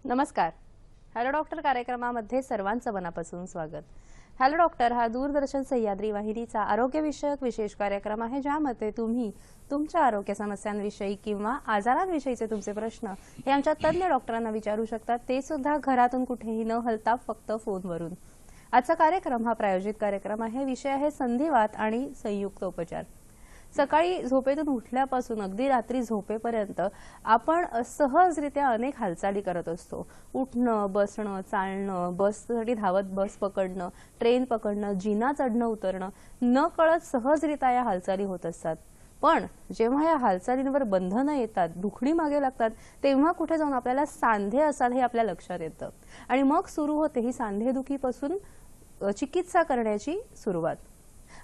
नमस्कार. Hello doctor कार्यक्रमामध्ये सर्वांचं मनापासून स्वागत. हॅलो डॉक्टर हा दूरदर्शन सह्याद्री वाहिनीचा आरोग्यविषयक विशेष कार्यक्रम आहे, ज्यामध्ये तुम्ही तुमच्या आरोग्य समस्यांविषयी किंवा आजारांविषयीचे तुमचे प्रश्न हे आमच्या तज्ञ डॉक्टरांना विचारू शकता, ते सुद्धा घरातून कुठेही न हलता फक्त फोनवरून. आजचा कार्यक्रम हा प्रायोजित कार्यक्रम आहे. विषय आहे संधिवात आणि संयुक्त उपचार. सकाळी झोपेतून उठल्यापासून अगदी रात्री झोपेपर्यंत आपण सहजरित्या अनेक हालचाली करत असतो. उठणं, बसणं, चालणं, बससाठी धावत बस पकडणं, ट्रेन पकडणं, जिना चढणं उतरणं, न कळत सहजरित्या या हालचाली होत असतात. पण जेव्हा या हालचालींवर बंधनं येतात, दुखणी मागे लागतात, तेव्हा कुठे जाऊन आपल्याला सांधे असाल हे आपल्या लक्षात येतं आणि मग सुरू होते ही सांधेदुखीपासून चिकित्सा करण्याची सुरुवात.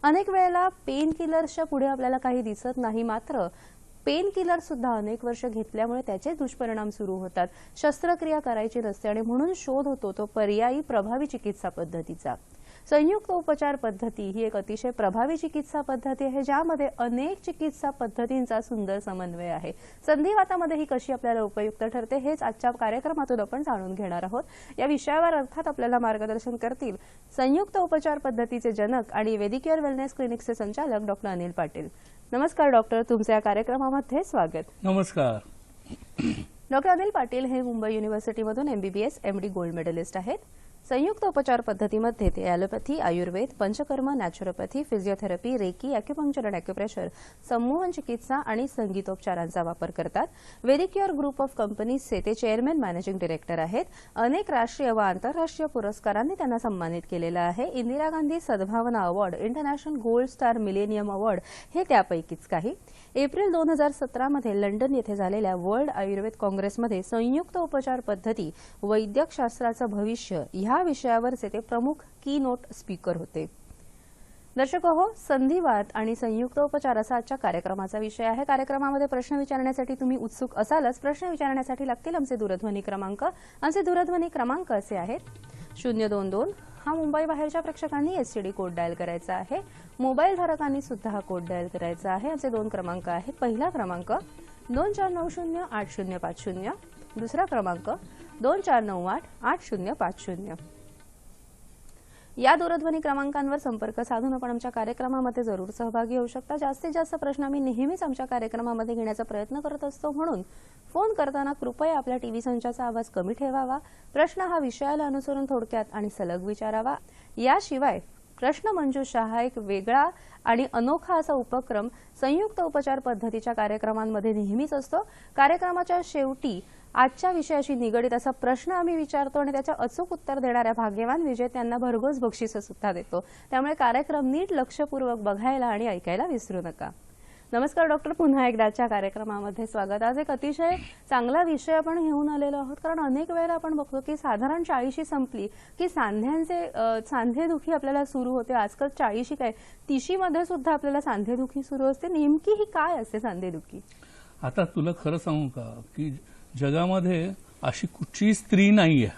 अनेक वेळेला पेन किलर्सच्या पुढे आपल्याला काही दिसत नाही, मात्र पेन किलर सुद्धा अनेक वर्ष घेतल्यामुळे त्याचे दुष्परिणाम सुरू होतात. शस्त्रक्रिया करायची नसते आणि म्हणून शोध होतो तो पर्यायी प्रभावी चिकित्सा पद्धतीचा. संयुक्त उपचार पद्धती ही एक अतिशय प्रभावी चिकित्सा पद्धती आहे, ज्यामध्ये अनेक चिकित्सा पद्धतींचा सुंदर समन्वय आहे. संधिवातामध्ये ही कशी आपल्याला उपयुक्त ठरते हेच आजच्या कार्यक्रमातून आपण जाणून घेणार आहोत. या विषयावर अर्थात आपल्याला मार्गदर्शन करतील संयुक्त उपचार पद्धतीचे जनक आणि वेदिक्युअर वेलनेस क्लिनिकचे संचालक डॉक्टर अनिल पाटील. नमस्कार डॉक्टर, तुमच्या कार्यक्रमामध्ये स्वागत. नमस्कार. डॉक्टर अनिल पाटील हे मुंबई युनिव्हर्सिटीमधून MBBS MD गोल्ड मेडलिस्ट आहेत. संयुक्त उपचार पद्धतीमध्ये ते allopathy, Ayurveda, panchakarma, naturopathy, physiotherapy, reiki, acupuncture आणि ॲक्युप्रेशर, संमोहन चिकित्सा आणि संगीतोपचारांचा वापर करतात. वेदिक्युअर ग्रुप ऑफ कंपनीजचे ते चेअरमॅन मॅनेजिंग डायरेक्टर आहेत. अनेक राष्ट्रीय व आंतरराष्ट्रीय पुरस्कारांनी त्यांना सन्मानित केलेलं आहे. इंदिरा गांधी सद्भावना award, international gold star millennium award हे त्यापैकीच काही. एप्रिल 2017 मध्ये लंडन येथे झालेल्या वर्ल्ड आयुर्वेद काँग्रेसमध्ये संयुक्त उपचार पद्धती वैद्यकशास्त्राचं भविष्य ह्या विषयावरचे ते प्रमुख की नोट स्पीकर होते. दर्शक हो, संधिवात आणि संयुक्त उपचार असा आजच्या कार्यक्रमाचा विषय आहे. कार्यक्रमामध्ये प्रश्न विचारण्यासाठी तुम्ही उत्सुक असालच. प्रश्न विचारण्यासाठी लागतील आमचे दूरध्वनी क्रमांक. आमचे दूरध्वनी क्रमांक असे आहेत: 022 हा मुंबई बाहेरच्या प्रेक्षकांनी STD कोड डायल करायचा आहे. मोबाईल धारकांनी सुद्धा हा कोड डायल करायचा आहे. आमचे दोन क्रमांक आहेत. पहिला क्रमांक 24908050, दुसरा क्रमांक 24988050. या दूरध्वनी क्रमांकांवर संपर्क साधून आपण आमच्या कार्यक्रमामध्ये जरूर सहभागी होऊ शकता. जास्तीत जास्त प्रश्न आम्ही नेहमीच आमच्या कार्यक्रमामध्ये घेण्याचा प्रयत्न करत असतो, म्हणून फोन करताना कृपया आपल्या टीव्ही संचाचा आवाज कमी ठेवावा. प्रश्न हा विषयाला अनुसरून थोडक्यात आणि सलग विचारावा. याशिवाय प्रश्नमंजुषा हा एक वेगळा आणि अनोखा असा उपक्रम संयुक्त उपचार पद्धतीच्या कार्यक्रमांमध्ये नेहमीच असतो. कार्यक्रमाच्या शेवटी आजच्या विषयाशी निगडित असा प्रश्न आम्ही विचारतो आणि त्याचं अचूक उत्तर देणाऱ्या भाग्यवान विजेत्यांना भरघोस बक्षीस सुद्धा देतो. त्यामुळे कार्यक्रम नीट लक्षपूर्वक बघायला आणि ऐकायला विसरू नका. नमस्कार डॉक्टर, पुन्हा एकदाच्या कार्यक्रमामध्ये स्वागत. आज एक अतिशय चांगला विषय आपण घेऊन आलेलो आहोत, कारण अनेक वेळेला आपण बघतो की साधारण 40शी संपली की सांधेदुखी आपल्याला सुरू होते. आजकाल 40शी काय 30शी मध्ये सुद्धा आपल्याला सांधेदुखी सुरू असते. नेमकी ही काय असते सांधेदुखी? आता तुला खरं सांगू का की जगामध्ये अशी कुठची स्त्री नाहीये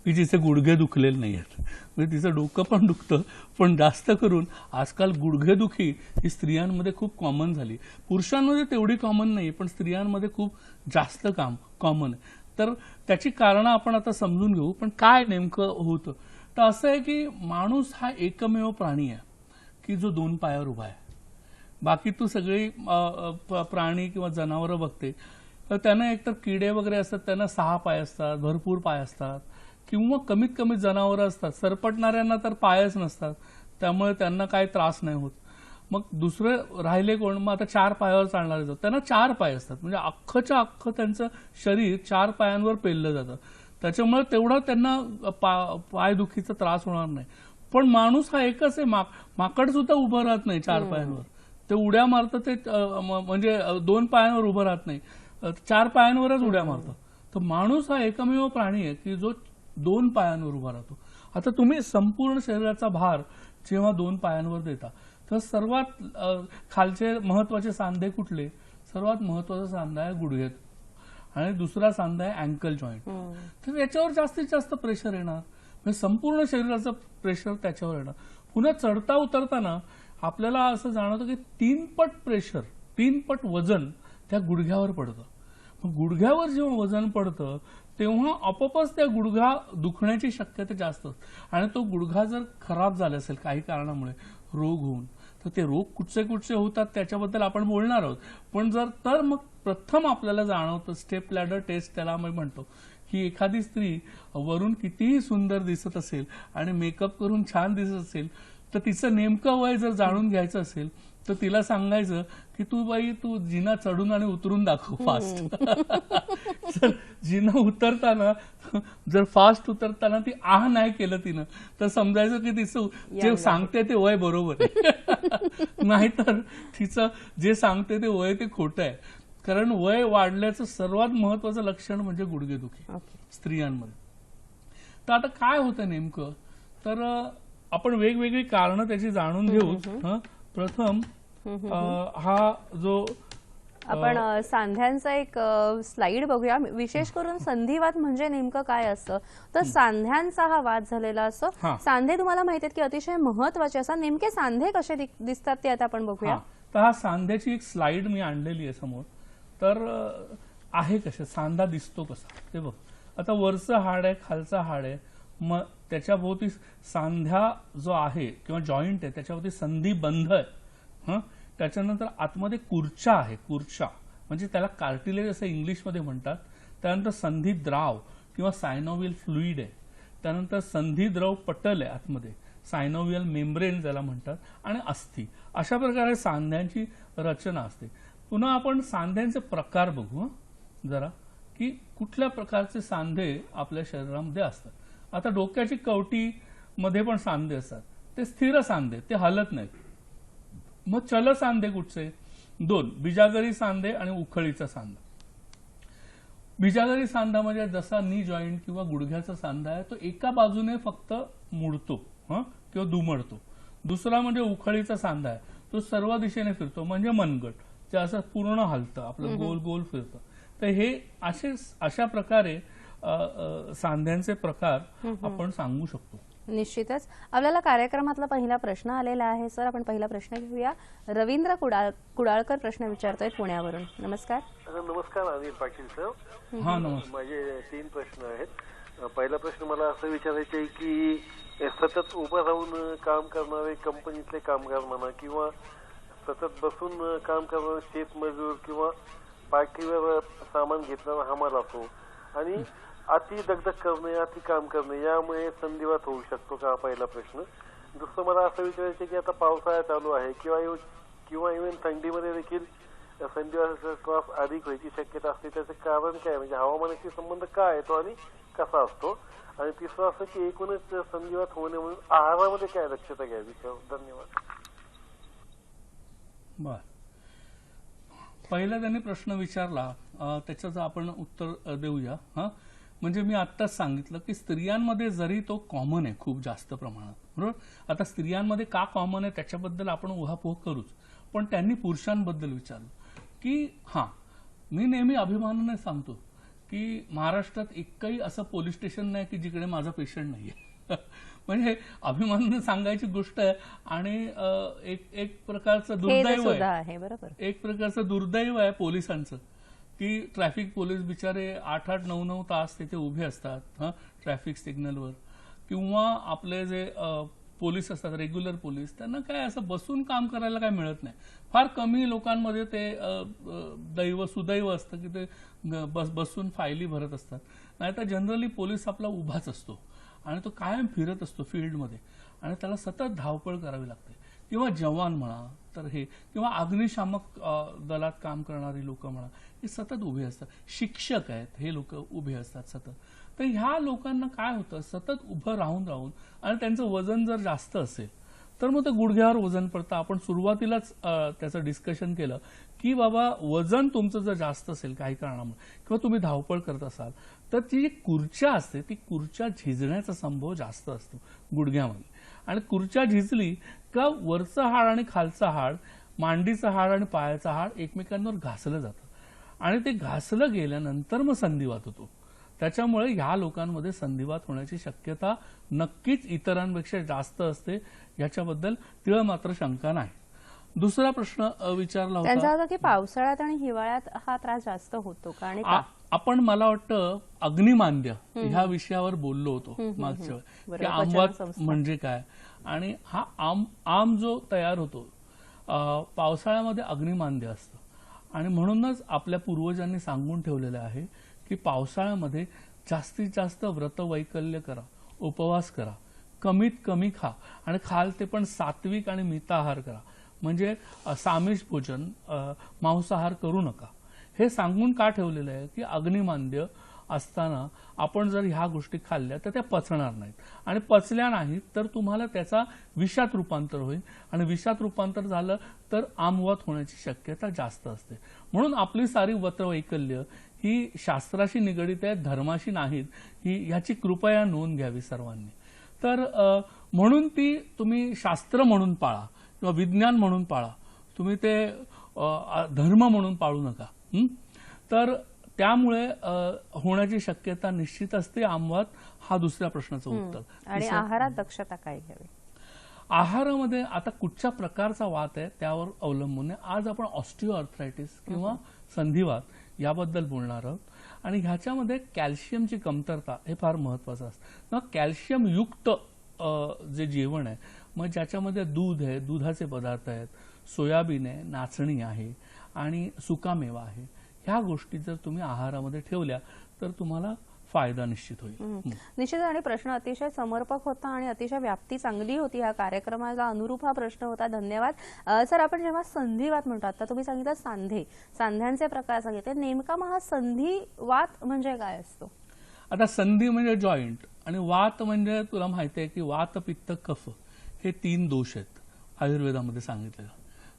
की जिचे गुडघे दुखलेले नाही आहेत. म्हणजे तिचं डोकं पण दुखतं, पण जास्त करून आजकाल गुडघेदुखी ही स्त्रियांमध्ये खूप कॉमन झाली. पुरुषांमध्ये तेवढी कॉमन नाही, पण स्त्रियांमध्ये खूप जास्त कॉमन आहे. तर त्याची कारणं आपण आता समजून घेऊ. पण काय नेमकं होतं तर असं आहे की माणूस हा एकमेव प्राणी आहे की जो दोन पायावर उभा आहे. बाकी तू सगळी प्राणी किंवा जनावरं बघते तर त्यांना एकतर किडे वगैरे असतात, त्यांना 6 पाय असतात, भरपूर पाय असतात, किंवा कमीत कमी जनावरं असतात. सरपटणाऱ्यांना तर पायच नसतात, त्यामुळे त्यांना काही त्रास नाही होत. मग दुसरे राहिले कोण? मग आता 4 पायावर चालणारे जातात, त्यांना 4 पाय असतात. म्हणजे अख्खच्या अख्खं त्यांचं शरीर 4 पायांवर पेललं जातं. त्याच्यामुळे तेवढा त्यांना पायदुखीचा त्रास होणार नाही. पण माणूस हा एकच आहे. माकड सुद्धा उभं राहत नाही 4 पायांवर. ते उड्या मारतं, ते म्हणजे 2 पायांवर उभं राहत नाही, 4 पायांवरच उड्या मारतो. तर माणूस हा एकमेव प्राणी आहे की जो 2 पायांवर उभा राहतो. आता तुम्ही संपूर्ण शरीराचा भार जेव्हा 2 पायांवर देता तर सर्वात खालचे महत्वाचे सांधे कुठले? सर्वात महत्वाचा सांधा आहे गुडघ्यात आणि दुसरा सांधा आहे अँकल जॉईंट. तर याच्यावर जास्तीत जास्त प्रेशर येणार, म्हणजे संपूर्ण शरीराचं प्रेशर त्याच्यावर येणार. पुन्हा चढता उतरताना आपल्याला असं जाणवतं की 3 पट प्रेशर, 3 पट वजन त्या गुडघ्यावर पडतं. गुडघ्यावर जेव्हा वजन पडतं तेव्हा आपोआपच त्या गुडघा दुखण्याची शक्यता जास्त असते. आणि तो गुडघा जर खराब झाला असेल काही कारणामुळे रोग होऊन, तर ते रोग कुठचे कुठचे होतात त्याच्याबद्दल आपण बोलणार आहोत. पण तर मग प्रथम आपल्याला जाणवतं स्टेप लॅडर टेस्ट, त्याला आम्ही म्हणतो की एखादी स्त्री वरून कितीही सुंदर दिसत असेल आणि मेकअप करून छान दिसत असेल, तर तिचं नेमकं वय जर जाणून घ्यायचं असेल तर तिला सांगायचं की तू जिना चढून आणि उतरून दाखव फास्ट. जर जिना उतरताना जर फास्ट उतरताना ती नाही केलं तिनं, तर समजायचं की तिचं जे सांगते ते वय बरोबर आहे. नाहीतर तिचं जे सांगते ते वय ते खोटं आहे. कारण वय वाढल्याचं सर्वात महत्वाचं लक्षण म्हणजे गुडघेदुखी स्त्रियांमध्ये. तर आता काय होतं नेमकं, तर आपण वेगवेगळी कारणं त्याची जाणून घेऊ. प्रथम हा जो आपण सांध्यांचा एक स्लाइड बघूया. विशेष करून संधिवात म्हणजे नेमकं काय असतं, तर सांध्यांचा हा वाद झालेला असतो. सांधे तुम्हाला माहिती आहेत की अतिशय महत्वाचे असतात. नेमके सांधे कसे दिसतात ते आता आपण बघूया. तर हा सांध्याची एक स्लाइड मी आणलेली आहे समोर. तर आहे कसे सांधा दिसतो कसा ते बघ. आता वरचं हाड आहे, खालचं हाड आहे, मग त्याच्याभोवती सांध्या जो आहे किंवा जॉईंट आहे त्याच्याभोवती संधिबंध आहे. त्याच्यानंतर आतमध्ये कुर्चा आहे, कुर्चा म्हणजे त्याला कार्टिलेज असं इंग्लिशमध्ये म्हणतात. त्यानंतर संधिद्राव किंवा सायनोवियल फ्लुइड आहे. त्यानंतर संधिद्रव पटल आहे आतमध्ये, सायनोवियल मेम्ब्रेन ज्याला म्हणतात, आणि अस्थि. अशा प्रकारे सांध्यांची रचना असते. पुन्हा आपण सांध्यांचे प्रकार बघू जरा, की कुठल्या प्रकारचे सांधे आपल्या शरीरामध्ये असतात. आता डोक्याची कवटी मध्ये पण सांधे असतात, ते स्थिर सांधे, ते हलत नाहीत. मग चल सांधे कुठचे? दोन, बिजागरी सांधे आणि उखळीचा सांधा. बिजागरी सांधा म्हणजे जसा नी जॉईंट किंवा गुडघ्याचा सांधा आहे, तो एका बाजूने फक्त मुडतो किंवा दुमडतो. दुसरा म्हणजे उखळीचा सांधा आहे, तो सर्व दिशेने फिरतो, म्हणजे मनगट, जे असं पूर्ण हलतं, आपलं गोल गोल फिरतं. तर हे अशा प्रकारे सांध्यांचे प्रकार आपण सांगू शकतो. निश्चितच. आपल्याला कार्यक्रमातला पहिला प्रश्न आलेला आहे. सर, आपण पहिला प्रश्न घेऊया. रवींद्र कुडाळकर प्रश्न विचारतोय पुण्यावरून. नमस्कार. नमस्कार अनिल पाटील सर. हा, नमस्कार. माझे 3 प्रश्न आहेत. पहिला प्रश्न मला असं विचारायचं आहे की सतत उभं राहून काम करणारे कंपनीतले कामगार म्हणा किंवा सतत बसून काम करणारे शेतमजूर किंवा पाठीवर सामान घेतणारा हमाल असो आणि अति दगदग करणे, अति काम करणे यामुळे संधिवात होऊ शकतो का? पहिला प्रश्न. दुसरं मला असं विचारायचं की आता पावसाळा चालू आहे किंवा इव्हन थंडीमध्ये देखील संधिवाताचा त्रास अधिक व्हायची शक्यता असते. त्याचं कारण काय, म्हणजे हवामानाशी संबंध काय येतो आणि कसा असतो? आणि तिसरं असं की एकूणच संधिवात होणे म्हणून आहारामध्ये काय दक्षता घ्यावी? धन्यवाद. बर, पहिला त्यांनी प्रश्न विचारला, त्याचं आपण उत्तर देऊया. म्हणजे मी आत्ताच सांगितलं की स्त्रियांमध्ये जरी तो कॉमन आहे खूप जास्त प्रमाणात, बरोबर. आता स्त्रियांमध्ये का कॉमन आहे त्याच्याबद्दल आपण उहापोह करूच, पण त्यांनी पुरुषांबद्दल विचारलं की मी नेहमी अभिमानाने सांगतो की महाराष्ट्रात एकही असं पोलीस स्टेशन नाही की जिकडे माझा पेशंट नाहीये. म्हणजे अभिमानाने सांगायची गोष्ट आहे. आणि एक प्रकारचं दुर्दैव आहे, बरोबर, एक प्रकारचं दुर्दैव आहे पोलिसांचं की ट्रॅफिक पोलीस बिचारे 8-8, 9-9 तास तिथे उभे असतात ट्रॅफिक सिग्नलवर. किंवा आपले जे पोलीस असतात, रेग्युलर पोलीस, त्यांना काय असं बसून काम करायला काय मिळत नाही. फार कमी लोकांमध्ये ते सुदैव असतं की ते बसून फायली भरत असतात. नाहीतर जनरली पोलीस आपला उभाच असतो आणि तो कायम फिरत असतो फील्डमध्ये आणि त्याला सतत धावपळ करावी लागते. किंवा जवान म्हणा तर हे, किंवा अग्निशामक दलात काम करणारी लोक म्हणा, हे सतत उभे असतात. शिक्षक आहेत, हे लोक उभे असतात सतत. तर ह्या लोकांना काय होतं, सतत उभं राहून आणि त्यांचं वजन जर जास्त असेल तर मग ते गुडघ्यावर वजन पडतं. आपण सुरुवातीलाच त्याचं डिस्कशन केलं की बाबा वजन तुमचं जर जास्त असेल काही कारणामुळे किंवा तुम्ही धावपळ करत असाल तर ती जी खुर्च्या असते ती खुर्च्या झिजण्याचा संभव जास्त असतो गुडघ्यामध्ये. आणि खुर्च्या झिजली का वरचं हाड आणि खालचं हाड, मांडीचं हाड आणि पायाचं हाड एकमेकांवर घासलं जातं आणि ते घासलं गेल्यानंतर मग संधिवात होतो. त्याच्यामुळे ह्या लोकांमध्ये संधिवात होण्याची शक्यता नक्कीच इतरांपेक्षा जास्त असते, याच्याबद्दल तिळ मात्र शंका नाही. दुसरा प्रश्न विचारला त्यांचा होता की पावसाळ्यात आणि हिवाळ्यात हा त्रास जास्त होतो का आणि आपण मला वाटतं अग्निमांद्य ह्या विषयावर बोललो होतो मागच्या वेळी, की आमवात म्हणजे काय. आणि हा आम जो तयार होतो पावसाळ्यामध्ये अग्निमांद्य असतं. आणि म्हणूनच आपल्या पूर्वजांनी सांगून ठेवलेलं आहे की पावसाळ्यामध्ये जास्तीत जास्त व्रतवैकल्य करा, उपवास करा, कमीत कमी खा, आणि खाल ते पण सात्विक आणि मिताहार करा. म्हणजे सामिष भोजन, मांसाहार करू नका. हे सांगून का ठेवलेलं आहे की अग्निमांद्य असताना आपण जर ह्या गोष्टी खाल्ल्या तर त्या पचणार नाहीत, आणि पचल्या नाहीत तर तुम्हाला त्याचा विषात रूपांतर होईल, आणि विषात रूपांतर झालं तर आमवात होण्याची शक्यता जास्त असते. म्हणून आपली सारी व्रतवैकल्य ही शास्त्राशी निगडित आहेत, धर्माशी नाहीत. ह्याची कृपया नोंद घ्यावी सर्वांनी. तर म्हणून ती तुम्ही शास्त्र म्हणून पाळा किंवा विज्ञान म्हणून पाळा, तुम्ही ते धर्म म्हणून पाळू नका. तर त्यामुळे होण्याची शक्यता निश्चित असते आमवात. हा दुसऱ्या प्रश्नाचं उत्तर. आणि आहारात दक्षता काय घ्यावी? आहारामध्ये आता कुठच्या प्रकारचा वात आहे त्यावर अवलंबून आहे. आज आपण ऑस्टिओआर्थरायटिस किंवा संधिवात याबद्दल बोलणार आहोत. आणि ह्याच्यामध्ये कॅल्शियमची कमतरता हे फार महत्वाचं असतं. कॅल्शियम युक्त जे जेवण आहे, मग ज्याच्यामध्ये दूध आहे, दुधाचे पदार्थ आहेत, सोयाबीन आहे, नाचणी आहे आणि सुकामेवा आहे, ह्या गोष्टी जर तुम्ही आहारामध्ये ठेवल्या तर तुम्हाला फायदा निश्चित होईल. निश्चित. आणि प्रश्न अतिशय समर्पक होता आणि अतिशय व्याप्ती चांगली होती. ह्या कार्यक्रमाला अनुरूप हा प्रश्न होता. धन्यवाद. सर, आपण जेव्हा संधिवात म्हणतो, आता तुम्ही सांगितलं सांध्यांचे प्रकार सांगितले, नेमका मग हा संधिवात म्हणजे काय असतो? आता संधी म्हणजे जॉईंट, आणि वात म्हणजे तुला माहिती आहे की वात, पित्त, कफ हे 3 दोष आहेत आयुर्वेदामध्ये सांगितलेलं.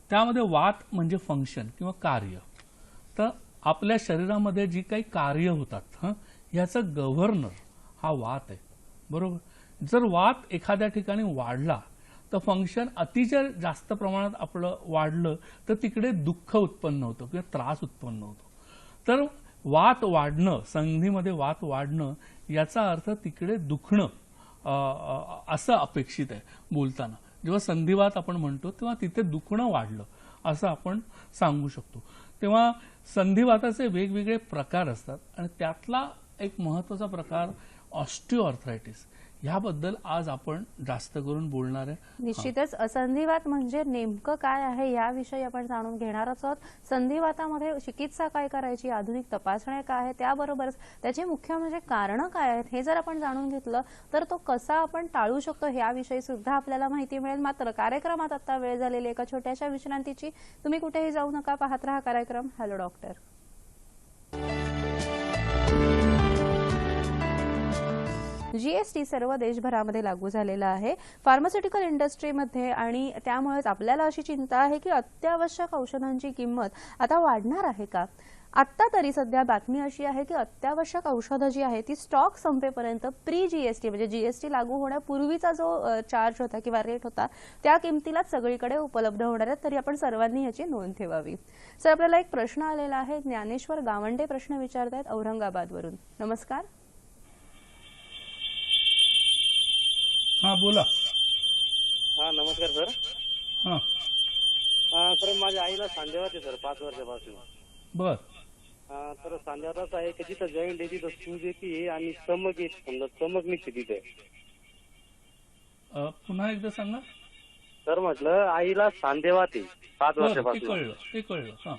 त्यामध्ये वात म्हणजे फंक्शन किंवा कार्य. तर आपल्या शरीरामध्ये जी काही कार्य होतात याचं गव्हर्नर हा वात आहे, बरोबर. जर वात एखाद्या ठिकाणी वाढला तर फंक्शन अतिशय जास्त प्रमाणात आपलं वाढलं तर तिकडे दुःख उत्पन्न होतं किंवा त्रास उत्पन्न होतो. तर वात वाढणं, संधीमध्ये वात वाढणं याचा अर्थ तिकडे दुखणं असं अपेक्षित आहे बोलताना. जेव्हा संधिवात आपण म्हणतो तेव्हा तिथे दुखणं वाढलं असं आपण सांगू शकतो. तेव्हा संधिवाताचे वेगवेगळे प्रकार असतात, आणि त्यातला एक महत्वाचा प्रकार ऑस्टिओआर्थरायटिस. ह्याबद्दल आज आपण जास्त करून बोलणार आहे. निश्चितच. संधिवात म्हणजे नेमकं काय आहे याविषयी आपण जाणून घेणारच आहोत. संधिवातामध्ये चिकित्सा काय करायची, आधुनिक तपासण्या काय आहेत, त्याबरोबरच त्याची मुख्य म्हणजे कारणं काय आहेत हे जर आपण जाणून घेतलं तर तो कसा आपण टाळू शकतो याविषयी सुद्धा आपल्याला माहिती मिळेल. मात्र कार्यक्रमात आता वेळ झालेली एका छोट्याशा विश्रांतीची. तुम्ही कुठेही जाऊ नका, पाहत रहा कार्यक्रम हॅलो डॉक्टर. जीएसटी सर्व देशभरामध्ये लागू झालेला आहे फार्मास्युटिकल इंडस्ट्रीमध्ये, आणि त्यामुळेच आपल्याला अशी चिंता आहे की अत्यावश्यक औषधांची किंमत आता वाढणार आहे का? आत्ता तरी सध्या बातमी अशी आहे की अत्यावश्यक औषधं जी आहे ती स्टॉक संपेपर्यंत प्री जीएसटी म्हणजे जीएसटी लागू होण्यापूर्वीचा जो चार्ज होता किंवा रेट होता त्या किमतीला सगळीकडे उपलब्ध होणार आहेत. तरी आपण सर्वांनी याची नोंद ठेवावी. सर, आपल्याला एक प्रश्न आलेला आहे. ज्ञानेश्वर गावंडे प्रश्न विचारतायत औरंगाबादवरून. नमस्कार. हा, बोला. हा, नमस्कार सर. हा सर, माझ्या आईला सांधेवात आहे सर 5 वर्षापासून. बर. तर सांधेवात आहे की जिथं जॉईंट आहे तिथं सूज येते आणि चमक येते, समजा चमक निघते तिथे. पुन्हा एकदा सांगा सर. म्हटलं आईला सांधेवात आहे 5 वर्षापासून. ते कळलं.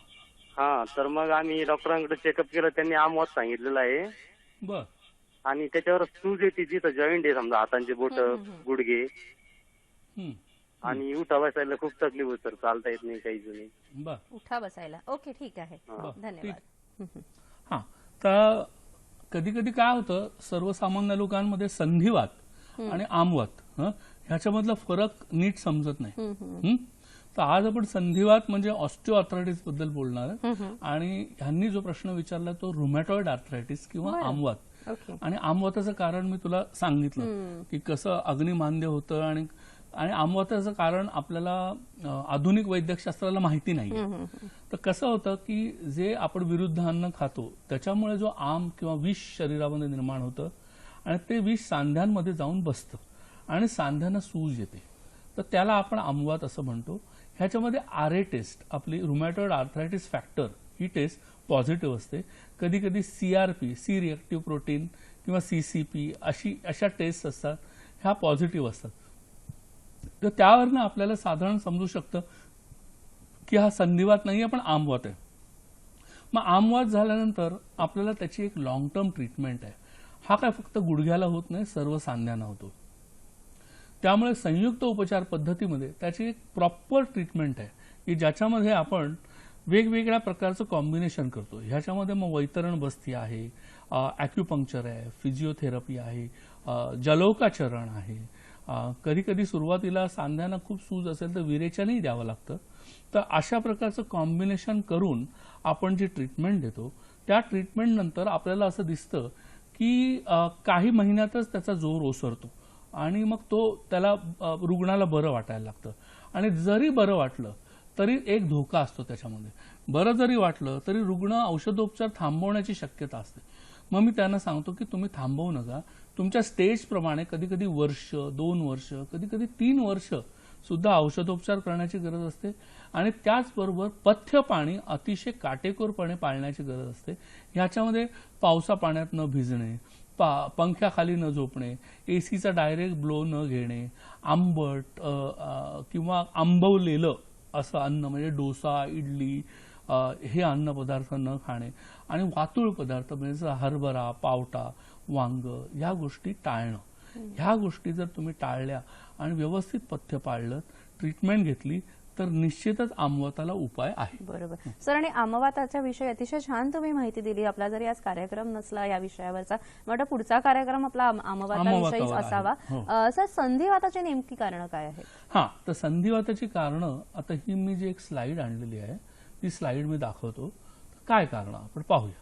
हा, तर मग आम्ही डॉक्टरांकडे चेकअप केलं, त्यांनी आमवात सांगितलेलं आहे. बर. आणि त्याच्यावर सूज येते जिथं जॉईंट आहे, समजा हातांचे बोट, गुडघे, आणि उठा बसायला खूप तकलीफ होत सर, चालता येत नाही, काहीच नाही. बर, उठा बसायला. ओके, ठीक आहे, धन्यवाद. हा, तर कधी कधी काय होतं, सर्वसामान्य लोकांमध्ये संधिवात आणि आमवात ह्याच्यामधला फरक नीट समजत नाही. तर आज आपण संधिवात म्हणजे ऑस्टिओआर्थरायटिस बद्दल बोलणार आहे. आणि ह्यांनी जो प्रश्न विचारला तो रुमॅटॉइड आर्थरायटिस किंवा आमवात. आणि आमवाताचं कारण मी तुला सांगितलं की कसं अग्निमांद्य होतं, आणि आमवाताचं कारण आपल्याला आधुनिक वैद्यकशास्त्राला माहिती नाही. तर कसं होतं की जे आपण विरुद्ध अन्न खातो त्याच्यामुळे जो आम किंवा विष शरीरामध्ये निर्माण होतं, आणि ते विष सांध्यांमध्ये जाऊन बसतं आणि सांध्यांना सूज येते. तर त्याला आपण आमवात असं म्हणतो. ह्याच्यामध्ये आरए टेस्ट, आपली रुमॅटॉइड आर्थरायटिस फॅक्टर ही टेस्ट पॉझिटिव्ह असते. कधी कधी CRP सी रिएक्टिव्ह प्रोटीन किंवा CCP अशा टेस्ट असतात, ह्या पॉझिटिव्ह असतात. तर त्यावरनं आपल्याला साधारण समजू शकतं की हा संधिवात नाही आहे पण आमवात आहे. मग आमवात झाल्यानंतर आपल्याला त्याची एक लॉंग टर्म ट्रीटमेंट आहे. हा काय फक्त गुडघ्याला होत नाही, सर्व सांध्यांना होतो. त्यामुळे संयुक्त उपचार पद्धतीमध्ये त्याची एक प्रॉपर ट्रीटमेंट आहे की ज्याच्यामध्ये आपण वेगवेगळ्या प्रकारचं कॉम्बिनेशन करतो. ह्याच्यामध्ये मग वैतरण बस्ती आहे, ॲक्युपंक्चर आहे, फिजिओथेरपी आहे, जलौकाचरण आहे. कधी कधी सुरुवातीला सांध्यांना खूप सूज असेल तर विरेचनही द्यावं लागतं. तर अशा प्रकारचं कॉम्बिनेशन करून आपण जी ट्रीटमेंट देतो त्या ट्रीटमेंट नंतर आपल्याला असं दिसतं की काही महिन्यातच त्याचा जोर ओसरतो आणि मग त्याला रुग्णाला बरं वाटायला लागतं. आणि जरी बरं वाटलं तरी एक धोका असतो त्याच्यामध्ये. बरं जरी वाटलं तरी रुग्ण औषधोपचार थांबवण्याची शक्यता असते. मग मी त्यांना सांगतो की तुम्ही थांबवू नका. तुमच्या स्टेजप्रमाणे कधी कधी वर्ष, 2 वर्ष, कधी कधी 3 वर्ष सुद्धा औषधोपचार करण्याची गरज असते. आणि त्याचबरोबर पथ्य पाणी अतिशय काटेकोरपणे पाळण्याची गरज असते. ह्याच्यामध्ये पावसा पाण्यात न भिजणे, पंख्याखाली न झोपणे, ACचा डायरेक्ट ब्लो न घेणे, आंबट किंवा आंबवलेलं असं अन्न म्हणजे डोसा, इडली हे अन्न पदार्थ न खाणे आणि वातुळ पदार्थ म्हणजे हरभरा, पावटा, वांग ह्या गोष्टी टाळणं. ह्या गोष्टी जर तुम्ही टाळल्या आणि व्यवस्थित पथ्य पाळलं, ट्रीटमेंट घेतली तर निश्चितच आमवाताला उपाय आहे. बरोबर सर. आणि आमवाताच्या विषयी अतिशय छान तुम्ही माहिती दिली. आपला जरी आज कार्यक्रम नसला या विषयावरचा, म्हटलं पुढचा कार्यक्रम आपला आमवाताविषयीच असावा. सर, संधिवाताची नेमकी कारणं काय आहेत? हा, तर संधिवाताची कारणं आता ही मी जी एक स्लाइड आणलेली आहे ती स्लाइड मी दाखवतो. काय कारणं आपण पाहूया.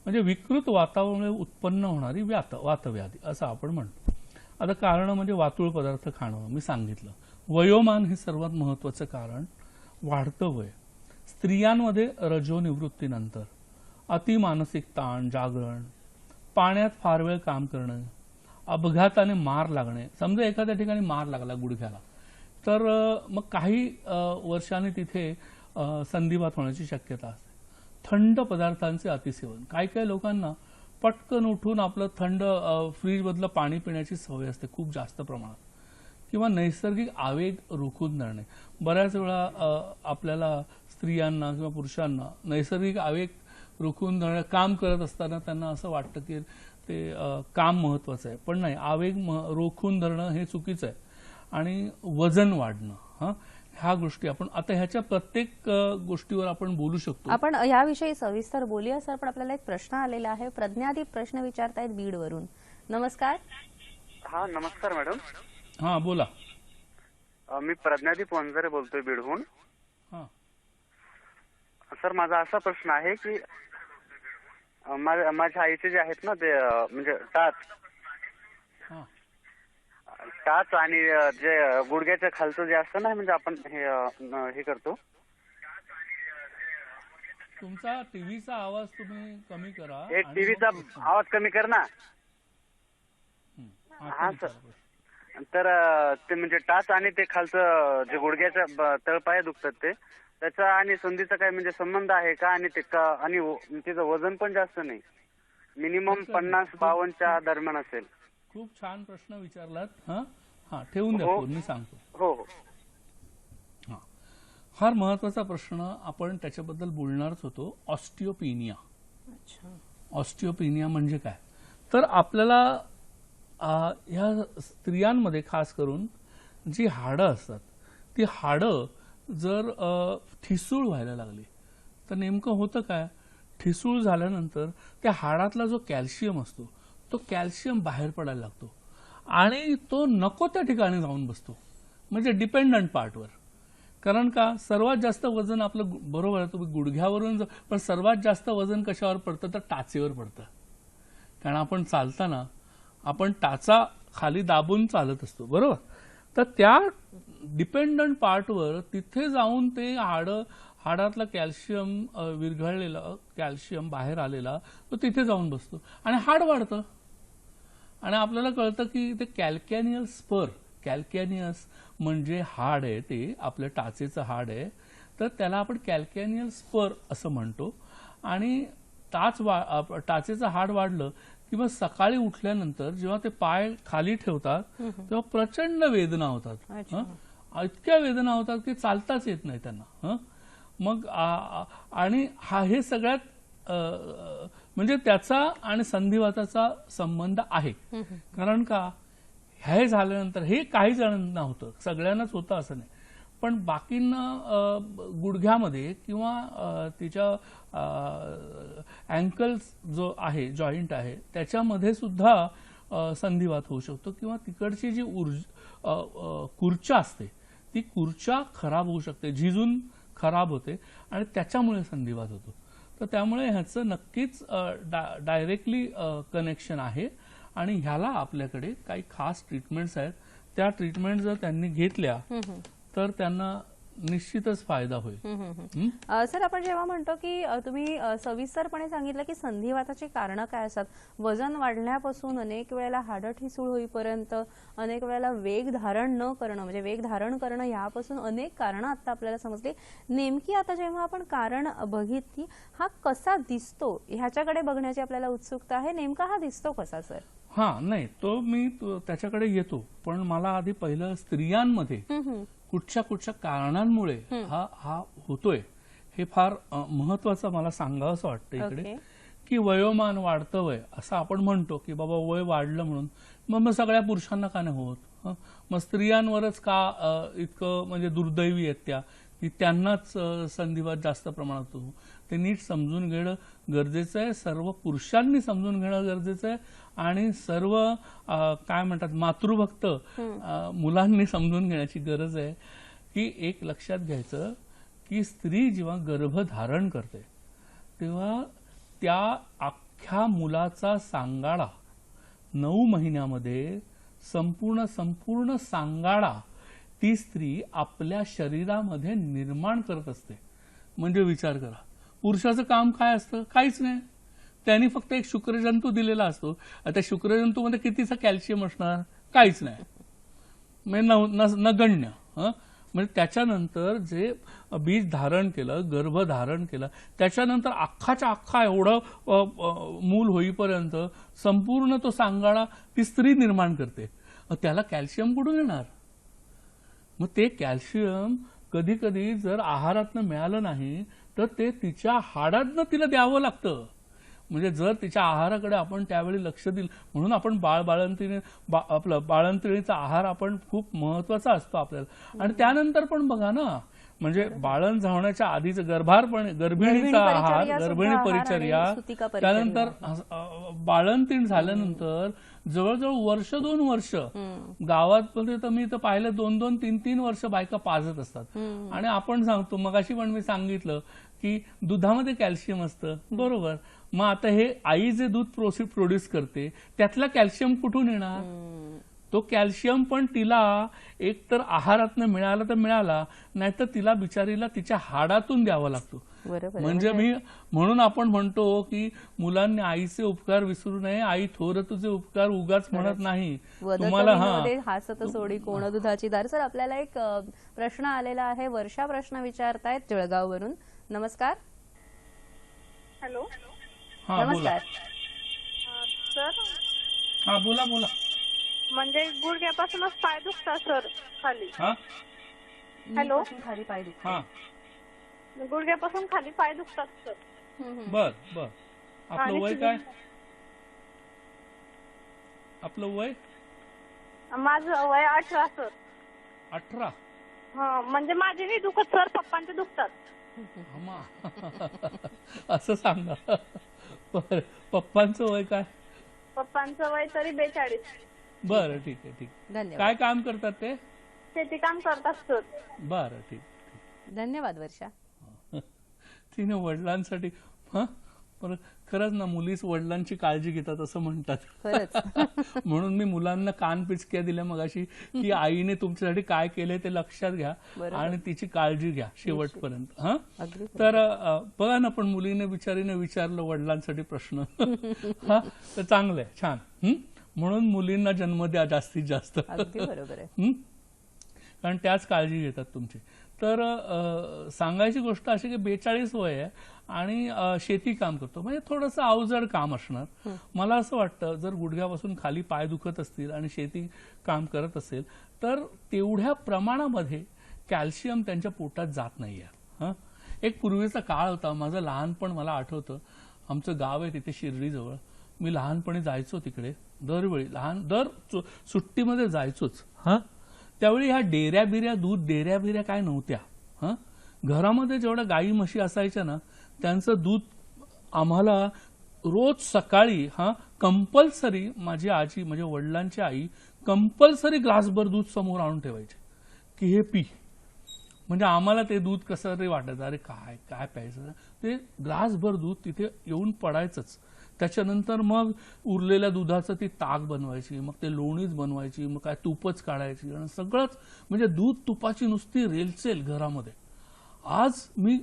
म्हणजे विकृत वातावरणामुळे उत्पन्न होणारी वातव्याधी असं आपण म्हणतो. आता कारणं म्हणजे वातुळ पदार्थ खाणं मी सांगितलं. वयोमान हे सर्वात महत्वाचं कारण. वाढतं वय, स्त्रियांमध्ये रजोनिवृत्तीनंतर, अति मानसिक ताण, जागरण, पाण्यात फार वेळ काम करणं, अपघाताने मार लागणे. समजा एखाद्या ठिकाणी मार लागला गुडघ्याला तर मग काही वर्षांनी तिथे संधिवात होण्याची शक्यता असते. थंड पदार्थांचे अतिसेवन, काही काही लोकांना पटकन उठून आपलं थंड फ्रीजमधलं पाणी पिण्याची सवय असते खूप जास्त प्रमाणात. किंवा नैसर्गिक आवेग रोखून धरणे. बऱ्याच वेळा आपल्याला स्त्रियांना किंवा पुरुषांना नैसर्गिक आवेग रोखून धरणे, काम करत असताना त्यांना असं वाटतं की ते काम महत्वाचं आहे, पण नाही, आवेग रोखून धरणं हे चुकीचं आहे. आणि वजन वाढणं, ह्या गोष्टी आपण आता ह्याच्या प्रत्येक गोष्टीवर आपण बोलू शकतो. आपण याविषयी सविस्तर बोलूया सर. पण आपल्याला एक प्रश्न आलेला आहे. प्रज्ञादीप प्रश्न विचारतायत बीडवरून. नमस्कार. हा, नमस्कार मॅडम. हा, बोला. मी प्रज्ञादीप वंजारे बोलतोय बीडहून. हा सर, माझा असा प्रश्न आहे की माझ्या आईचे जे आहेत ना ते म्हणजे टाच आणि जे गुडघ्याच्या खालचं जे असतं ना, म्हणजे आपण हे करतो. तुमचा टीव्हीचा आवाज तुम्ही कमी करा. एक टीव्हीचा आवाज कमी कर ना. हा सर. तर ते म्हणजे टाच आणि ते खालचं जे गुडघ्याच्या तळपाया दुखतात ते, त्याचा आणि संधीचा काय म्हणजे संबंध आहे का? आणि ते आणि तिचं वजन पण जास्त नाही, मिनिमम 50-52च्या दरम्यान असेल. खूप छान प्रश्न विचारलात. हा, ठेवून द्या फोन, मी सांगतो. हो हो. हा, फार महत्वाचा प्रश्न. आपण त्याच्याबद्दल बोलणारच होतो. ऑस्टिओपेनिया. ऑस्टिओपेनिया म्हणजे काय? तर आपल्याला ह्या स्त्रियांमध्ये खास करून जी हाडं असतात ती हाडं जर ठिसूळ व्हायला लागली तर नेमकं होतं काय? ठिसूळ झाल्यानंतर त्या हाडातला जो कॅल्शियम असतो तो कॅल्शियम बाहेर पडायला लागतो आणि तो नको त्या ठिकाणी जाऊन बसतो, म्हणजे डिपेंडंट पार्टवर. कारण का, सर्वात जास्त वजन आपलं बरोबर आहे तुम्ही गुडघ्यावरून, पण सर्वात जास्त वजन कशावर पडतं तर टाचेवर पडतं. कारण आपण चालताना आपण टाचा खाली दाबून चालत असतो, बरोबर. तर त्या डिपेंडंट पार्टवर तिथे जाऊन ते हाडातला कॅल्शियम विरघळलेला कॅल्शियम बाहेर आलेला तो तिथे जाऊन बसतो आणि हाड वाढतं. आणि आपल्याला कळतं की ते कॅल्कॅनियल स्पर, कॅल्कॅनियस म्हणजे हाड आहे, ते आपलं टाचेचं हाड आहे, तर त्याला आपण कॅल्कॅनियल स्पर असं म्हणतो. आणि टाचेचं हाड वाढलं की मग सकाळी उठल्यानंतर जेव्हा ते पाय खाली ठेवतात तेव्हा प्रचंड वेदना होतात. अच्छा. हं? इतक्या वेदना होतात की चालताच येत नाही त्यांना. हं? मग आणि हे सगळ्यात म्हणजे त्याचा आणि संधिवाताचा संबंध आहे. कारण का हे झाल्यानंतर हे काही जणांना होतं, सगळ्यांनाच होतं असं नाही, पण बाकींना गुडघ्यामध्ये किंवा तिच्या अँकल जो आहे, जॉईंट आहे, त्याच्यामध्ये सुद्धा संधिवात होऊ शकतो किंवा तिकडची जी खुर्च्या असते ती खुर्च्या खराब होऊ शकते, झिजून खराब होते आणि त्याच्यामुळे संधिवात होतो. तर त्यामुळे ह्याचं नक्कीच डायरेक्टली कनेक्शन आहे आणि ह्याला आपल्याकडे काही खास ट्रीटमेंट्स आहेत. त्या ट्रीटमेंट जर त्यांनी घेतल्या तर त्यांना निश्चितच फायदा होईल. सर, आपण जेव्हा म्हणतो की तुम्ही सविस्तरपणे सांगितलं की संधिवाताची कारणं काय असतात, वजन वाढण्यापासून अनेक वेळेला हाडं ठिसूळ होईपर्यंत, अनेक वेळेला वेग धारण न करणं म्हणजे वेग धारण करणं, यापासून अनेक कारणं आता आपल्याला समजली. नेमकी आता जेव्हा आपण कारण बघितली, हा कसा दिसतो ह्याच्याकडे बघण्याची आपल्याला उत्सुकता आहे. नेमका हा दिसतो कसा सर? नाही, तो मी त्याच्याकडे येतो, पण मला आधी पहिलं स्त्रियांमध्ये कुठच्या कारणांमुळे हा होतोय हे फार महत्वाचं मला सांगावंसं वाटतं इकडे. की वयोमान वाढतं वय असं आपण म्हणतो की बाबा वय वाढलं म्हणून मग सगळ्या पुरुषांना का नाही होत, मग स्त्रियांवरच का इतकं म्हणजे दुर्दैवी आहेत त्या की त्यांनाच संधिवात जास्त प्रमाणात होतो. ते नीट समजून घेणं गरजेचं आहे, सर्व पुरुषांनी समजून घेणं गरजेचं आहे आणि सर्व काय म्हणतात मातृभक्त मुलांनी समजून घेण्याची गरज आहे. की एक लक्षात घ्यायचं की स्त्री जेव्हा गर्भधारण करते तेव्हा त्या अख्ख्या मुलाचा सांगाडा 9 महिन्यामध्ये संपूर्ण सांगाडा ती स्त्री आपल्या शरीरामध्ये निर्माण करत असते. म्हणजे विचार करा, पुरुषाचं काम काय असतं? काहीच नाही. त्यांनी फक्त एक शुक्रजंतू दिलेला असतो. आता शुक्रजंतूमध्ये कितीचं कॅल्शियम असणार? काहीच नाही, म्हणजे नगण्य. म्हणजे त्याच्यानंतर जे बीज धारण केलं, गर्भ धारण केलं, त्याच्यानंतर अख्खाच्या अख्खा एवढं मूल होईपर्यंत संपूर्ण तो सांगाडा ती स्त्री निर्माण करते. त्याला कॅल्शियम कुठून येणार? मग ते कॅल्शियम कधी कधी जर आहारातनं मिळालं नाही तर ते तिच्या हाडातनं तिला द्यावं लागतं. म्हणजे जर तिच्या आहाराकडे आपण त्यावेळी लक्ष दिलं, म्हणून आपण बाळंतिणीचा आहार आपण खूप महत्वाचा असतो आपल्याला. आणि त्यानंतर पण बघा ना, म्हणजे बाळंत झावण्याच्या आधीच गर्भिणीचा आहार, गर्भिणी परिचर्या, त्यानंतर बाळंतीण झाल्यानंतर जवळजवळ 1-2 वर्ष गावात तर मी तर पाहिलं 2-2, 3-3 वर्ष बायका पाजत असतात. आणि आपण सांगतो, मगाशी पण मी सांगितलं की दुधामध्ये कॅल्शियम असतं, बरोबर. मग आता हे आई जे दूध प्रोड्यूस करते त्यातला कॅल्शियम कुठून येणार? तो कॅल्शियम पण तिला एक तर आहारातनं मिळाला तर मिळाला, नाहीतर तिला बिचारीला तिच्या हाडातून द्यावा लागतो. म्हणजे म्हणून आपण म्हणतो की मुलांनी आईचे उपकार विसरू नये. आई थोर तुझे उपकार उगाच म्हणत नाही तुम्हाला. हासत सोडी कोण दुधाची दार. सर, आपल्याला एक प्रश्न आलेला आहे. वर्षा प्रश्न विचारतायत जळगाववरून. नमस्कार. हॅलो. नमस्कार सर. हा, बोला. म्हणजे गुडघ्यापासूनच पाय दुखतात सर खाली. हॅलो. खाली पाय दुखतात. गुडघ्यापासून खाली पाय दुखतात सर. बर. आपलं वय काय? आपलं वय? माझं वय 18 सर. 18? म्हणजे माझे नाही दुखत सर, पप्पांचे दुखतात. असं सांगा. पप्पांचं वय काय? पप्पांचं वय तरी 42. बरं, ठीक आहे. धन्यवाद. काय काम करतात ते? शेती काम करतात सर. बरं, ठीक. धन्यवाद वर्षा. तिने वडिलांसाठी पण खरंच ना, मुलीच वडिलांची काळजी घेतात असं म्हणतात. म्हणून मी मुलांना कान पिचक्या दिल्या मगाशी की आईने तुमच्यासाठी काय केलंय ते लक्षात घ्या आणि तिची काळजी घ्या शेवटपर्यंत. तर बघा ना, पण मुलीने बिचारीने विचारलं वडिलांसाठी प्रश्न. तर चांगलंय, छान. म्हणून मुलींना जन्म द्या जास्तीत जास्त, बरोबर आहे. कारण त्याच काळजी घेतात तुमची. तर सांगायची गोष्ट अशी की 42 वय आहे आणि शेती काम करतो, म्हणजे थोडंसं अवजड काम असणार. मला असं वाटतं जर गुडघ्यापासून खाली पाय दुखत असतील आणि शेती काम करत असेल तर तेवढ्या प्रमाणामध्ये कॅल्शियम त्यांच्या पोटात जात नाहीये. हं, एक पूर्वीचा काळ होता, माझं लहानपण मला आठवतं. आमचं गाव आहे तिथे शिर्डीजवळ. मी लहानपणी जायचो तिकडे, दरवेळी दर सुट्टीमध्ये जायचोच. हा, त्यावेळी ह्या डेऱ्या बिऱ्या, दूध डेऱ्या बिऱ्या काय नव्हत्या. हा, घरामध्ये जेवढ्या गाई म्हशी असायच्या ना त्यांचं दूध आम्हाला रोज सकाळी कंपल्सरी माझी आजी, म्हणजे वडिलांची आई कंपल्सरी ग्लासभर दूध समोर आणून ठेवायचे की हे पी. म्हणजे आम्हाला ते दूध कसं तरी वाटायचं, अरे काय काय प्यायचं. ते ग्लासभर दूध तिथे येऊन पडायचंच. त्याच्यानंतर मग उरलेल्या दुधाचं ती ताक बनवायची, मग ते लोणीच बनवायची, मग काय तूपच काढायची आणि सगळंच म्हणजे दूध तुपाची नुसती रेलचेल घरामध्ये. आज मी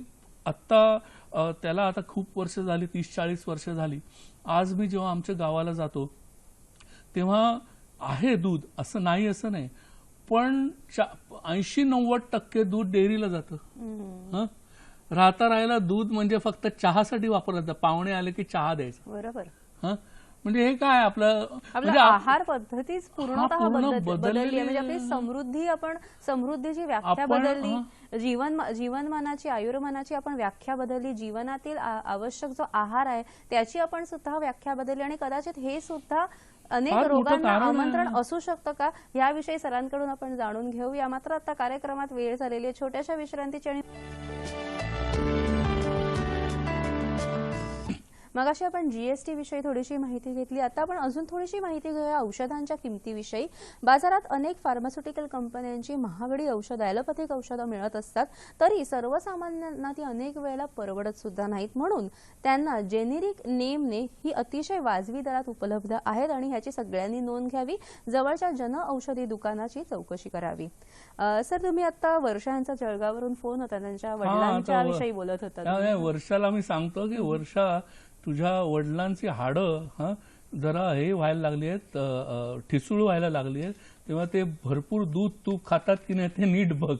आत्ता त्याला आता खूप वर्ष झाली, 30-40 वर्ष झाली. आज मी जेव्हा आमच्या गावाला जातो तेव्हा आहे दूध, असं नाही असं नाही, पण 80-90% दूध डेअरीला जातं. राहायला दूध म्हणजे फक्त चहासाठी वापरलं जातं. पाहुणे आले की चहा द्यायचा. बरोबर. म्हणजे हे काय आपलं म्हणजे आहार पद्धतीच पूर्णतः बदलली आहे. म्हणजे आपली समृद्धीची व्याख्या बदलली, जीवनमानाची, आयुर्मानाची आपण व्याख्या बदलली, जीवनातील आवश्यक जो आहार आहे त्याची आपण सुद्धा व्याख्या बदलली आणि कदाचित हे सुद्धा अनेक रोगांना आमंत्रण असू शकतं का याविषयी सरांकडून आपण जाणून घेऊया. मात्र आता कार्यक्रमात वेळ झालेली आहे छोट्याशा विश्रांतीची आणि मगाशी आपण जीएसटी विषयी थोडीशी माहिती घेतली. आता आपण अजून थोडीशी माहिती घेऊया औषधांच्या किमतीविषयी. बाजारात अनेक फार्मास्युटिकल कंपन्यांची महागडी औषधं, ॲलोपॅथिक औषधं मिळत असतात, तरी सर्वसामान्यांना ती अनेक वेळेला परवडत सुद्धा नाहीत. म्हणून त्यांना जेनेरिक नेमने ही अतिशय वाजवी दरात उपलब्ध आहेत आणि ह्याची सगळ्यांनी नोंद घ्यावी. जवळच्या जन औषधी दुकानाची चौकशी करावी. सर, तुम्ही आता वर्षा यांचा जळगाववरून फोन होता, त्यांच्या वडिलांच्या विषयी बोलत होता. वर्षाला मी सांगतो की वर्षा, तुझ्या वडिलांची हाडं जरा हे व्हायला लागली आहेत, ठिसूळ व्हायला लागली आहेत, तेव्हा ते भरपूर दूध तूप खातात की नाही ते नीट बघ.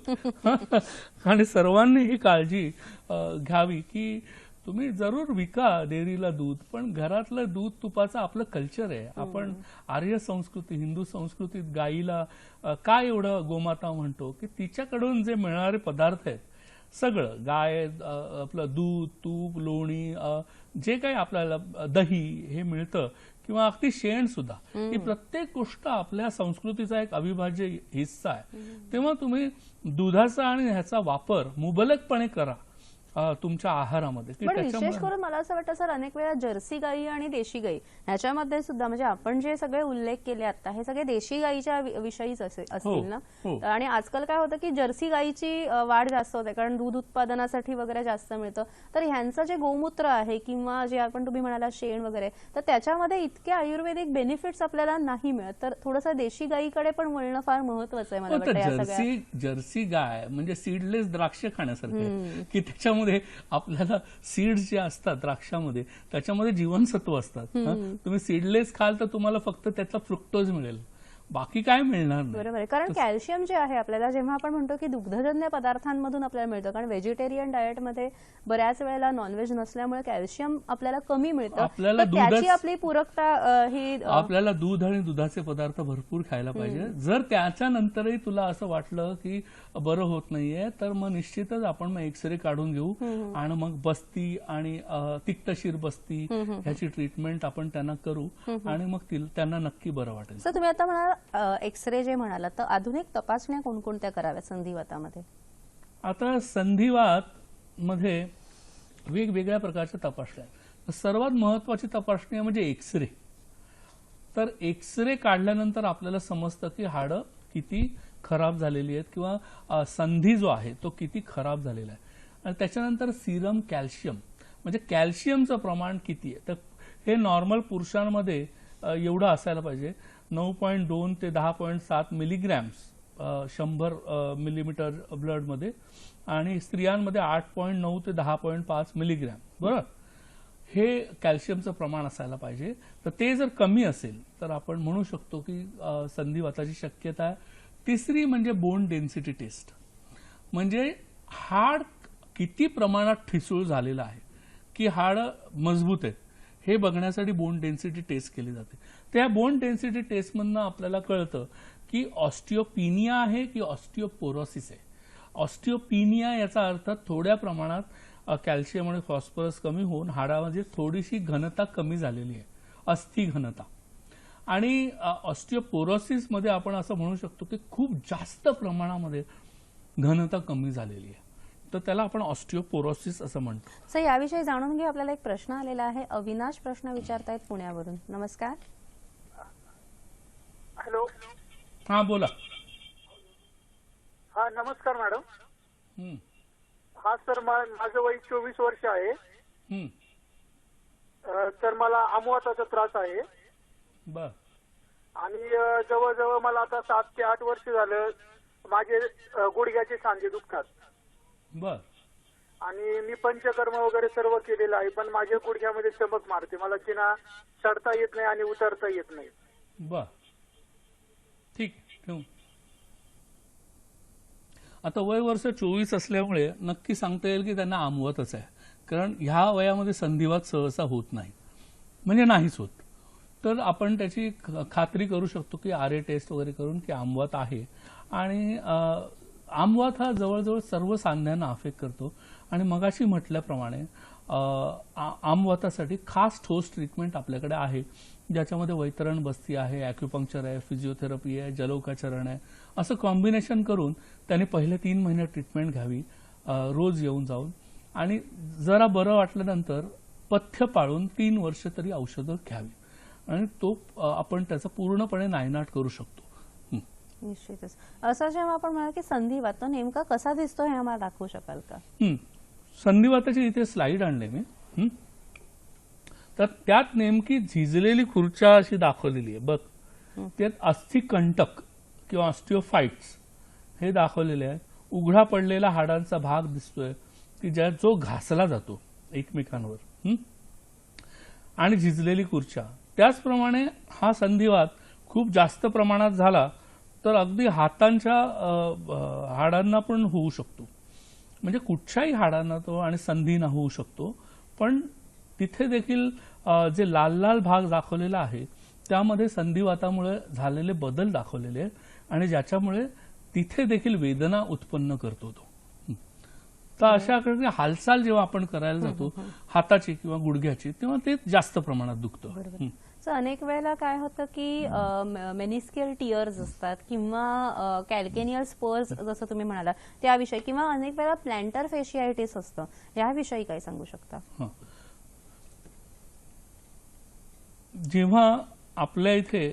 आणि सर्वांनी ही काळजी घ्यावी की तुम्ही जरूर विका डेअरीला दूध, पण घरातलं दूध तुपाचं आपलं कल्चर आहे. आपण आर्य संस्कृती, हिंदू संस्कृतीत गाईला काय एवढं गोमाता म्हणतो की तिच्याकडून जे मिळणारे पदार्थ आहेत सगळं, गाय, आपलं दूध, तूप, लोणी, जे काही आपल्याला दही हे मिळतं किंवा अगदी शेण सुद्धा, ही प्रत्येक गोष्ट आपल्या संस्कृतीचा एक अविभाज्य हिस्सा आहे. तेव्हा तुम्ही दुधाचा आणि ह्याचा वापर मुबलकपणे करा तुमच्या आहारामध्ये. पण विशेष करून मला असं वाटतं सर, अनेक वेळा जर्सी गाई आणि देशी गाई ह्याच्यामध्ये सुद्धा, म्हणजे आपण जे सगळे उल्लेख केले आता हे सगळे देशी गाईच्या विषयीच असतील ना. आणि आजकाल काय होतं की जर्सी गाईची वाढ जास्त होते कारण दूध उत्पादनासाठी वगैरे जास्त मिळतं. तर ह्यांचं जे गोमूत्र आहे किंवा जे आपण तुम्ही म्हणाला शेण वगैरे, तर त्याच्यामध्ये इतके आयुर्वेदिक बेनिफिट्स आपल्याला नाही मिळत. तर थोडंसं देशी गाईकडे पण वळणं फार महत्वाचं आहे मला वाटतं. जर्सी गाय म्हणजे सीडलेस द्राक्ष खाण्यासारखे की त्याच्यामध्ये आपल्याला सीड्स जे असतात द्राक्षामध्ये त्याच्यामध्ये जीवनसत्व असतात. तुम्ही सीडलेस खाल तर तुम्हाला फक्त त्यातला फ्रुक्टोज मिळेल, बाकी काय मिळणार नाही. बरोबर आहे. कारण कॅल्शियम जे आहे आपल्याला, जेव्हा आपण म्हणतो की दुग्धजन्य पदार्थांमधून आपल्याला मिळतं, कारण व्हेजिटेरियन डाएटमध्ये बऱ्याच वेळेला नॉनव्हेज नसल्यामुळे कॅल्शियम आपल्याला कमी मिळतं. त्याची आपली पूरकता ही, आपल्याला दूध आणि दुधाचे पदार्थ भरपूर खायला पाहिजे. जर त्याच्यानंतरही तुला असं वाटलं की बरं होत नाहीये तर मग निश्चितच आपण मग एक्सरे काढून घेऊ आणि मग बस्ती आणि तिक्तशीर बस्ती ह्याची ट्रीटमेंट आपण त्यांना करू आणि मग त्यांना नक्की बरं वाटेल. सर, तुम्ही आता म्हणाल एक्सरे जे म्हणाला, तर आधुनिक तपासण्या कोणकोणत्या कराव्यात संधिवातामध्ये? आता संधिवात मध्ये वेगवेगळ्या प्रकारच्या तपासण्या आहेत. सर्वात महत्वाची तपासणी म्हणजे एक्सरे. तर एक्सरे काढल्यानंतर आपल्याला समजतं की हाडं किती खराब झालेली आहेत किंवा संधी जो आहे तो किती खराब झालेला आहे. आणि त्याच्यानंतर सिरम कॅल्शियम, म्हणजे कॅल्शियमचं प्रमाण किती आहे. तर हे नॉर्मल पुरुषांमध्ये एवढं असायला पाहिजे, 9.2 ते 10.7 मिलीग्रॅम्स 100 मिलीमीटर ब्लडमध्ये, आणि स्त्रियांमध्ये 8.9 ते 10.5 मिलीग्रॅम. बरोबर, हे कॅल्शियमचं प्रमाण असायला पाहिजे. तर ते जर कमी असेल तर आपण म्हणू शकतो की संधिवाताची शक्यता आहे. तिसरी म्हणजे बोन डेन्सिटी टेस्ट, म्हणजे हाड किती प्रमाणात ठिसूळ झालेलं आहे, की हाड मजबूत आहेत हे बघण्यासाठी बोन डेन्सिटी टेस्ट केली जाते. त्या बोन डेन्सिटी टेस्टमधनं आपल्याला कळतं की ऑस्टिओपिनिया आहे की ऑस्टिओपोरोसिस आहे. ऑस्टिओपिनिया याचा अर्थ थोड्या प्रमाणात कॅल्शियम आणि फॉस्फरस कमी होऊन हाडामध्ये थोडीशी घनता कमी झालेली आहे, अस्थि घनता. आणि ऑस्टिओपोरोसिस मध्ये आपण असं म्हणू शकतो की खूप जास्त प्रमाणामध्ये घनता कमी झालेली आहे, तर त्याला आपण ऑस्टिओपोरोसिस असं म्हणतो. सर, याविषयी जाणून घेऊ. आपल्याला एक प्रश्न आलेला आहे. अविनाश प्रश्न विचारतायत पुण्यावरून. नमस्कार. हॅलो. हा, बोला. हा, नमस्कार मॅडम. हम्म, हा सर, माझं वय 24 वर्ष आहे. हम्म, तर मला आमवाताचा त्रास आहे बर. आणि जवळजवळ मला आता 7 ते 8 वर्ष झालं माझे गुडघ्याचे सांधे दुखतात. बर. आणि मी पंचकर्म वगैरे सर्व केलेलं आहे, पण माझ्या गुडघ्यामध्ये चमक मारते. मला चिना चढता येत नाही आणि उतरता येत नाही. बर, ठीक, ठेवू. आता वय वर्ष 24 असल्यामुळे नक्की सांगता येईल की त्यांना आमवतच आहे, कारण ह्या वयामध्ये संधिवात सहसा होत नाही, म्हणजे नाहीच होत. तर आपण त्याची खात्री करू शकतो की RA टेस्ट वगैरे करून की आमवात आहे. आणि आमवात हा जवळजवळ सर्व सांध्यांना अफेक्ट करतो. आणि मगाशी म्हटल्याप्रमाणे आमवातासाठी खास ठोस ट्रीटमेंट आपल्याकडे आहे, ज्याच्यामध्ये वैतरण बस्ती आहे, ॲक्युपंक्चर आहे, फिजिओथेरपी आहे, जलौकाचरण आहे. असं कॉम्बिनेशन करून त्यांनी पहिले 3 महिने ट्रीटमेंट घ्यावी, रोज येऊन जाऊन. आणि जरा बरं वाटल्यानंतर पथ्य पाळून 3 वर्ष तरी औषधं घ्यावी, आणि तो आपण त्याचा पूर्णपणे नायनाट करू शकतो. निश्चितच. असं जेव्हा आपण म्हणाल की संधिवात, तो नेमका कसा दिसतो हे आम्हाला दाखवू शकाल का? संधिवाताची इथे स्लाइड आणले मी. तर त्यात नेमकी झिजलेली खुर्च्या अशी दाखवलेली आहे बघ. त्यात अस्थिकंटक किंवा ऑस्टिओफाइट्स हे दाखवलेले आहे. उघडा पडलेला हाडांचा भाग दिसतोय की जो घासला जातो एकमेकांवर, आणि झिजलेली खुर्च्या. त्याचप्रमाणे हा संधिवात खूप जास्त प्रमाणात झाला तर अगदी हातांच्या हाडांना पण होऊ शकतो. म्हणजे कुठच्याही हाडांना तो आणि संधींना होऊ शकतो. पण तिथे देखील जे लाल लाल भाग दाखवलेला आहे त्यामध्ये संधिवातामुळे झालेले बदल दाखवलेले आहेत, आणि ज्याच्यामुळे तिथे देखील वेदना उत्पन्न करतो तो. तर अशा प्रकारे हालचाल जेव्हा आपण करायला जातो हाताची किंवा गुडघ्याची, तेव्हा ते जास्त प्रमाणात दुखतं. सर, अनेक वेळेला काय होतं की मेनिस्कियल टियर्स असतात किंवा कॅल्केनियल स्पर्स जसं तुम्ही म्हणाला त्याविषयी, किंवा अनेक वेळेला प्लॅन्टर फेशियायटिस असतं, याविषयी काय सांगू शकता? जेव्हा आपल्या इथे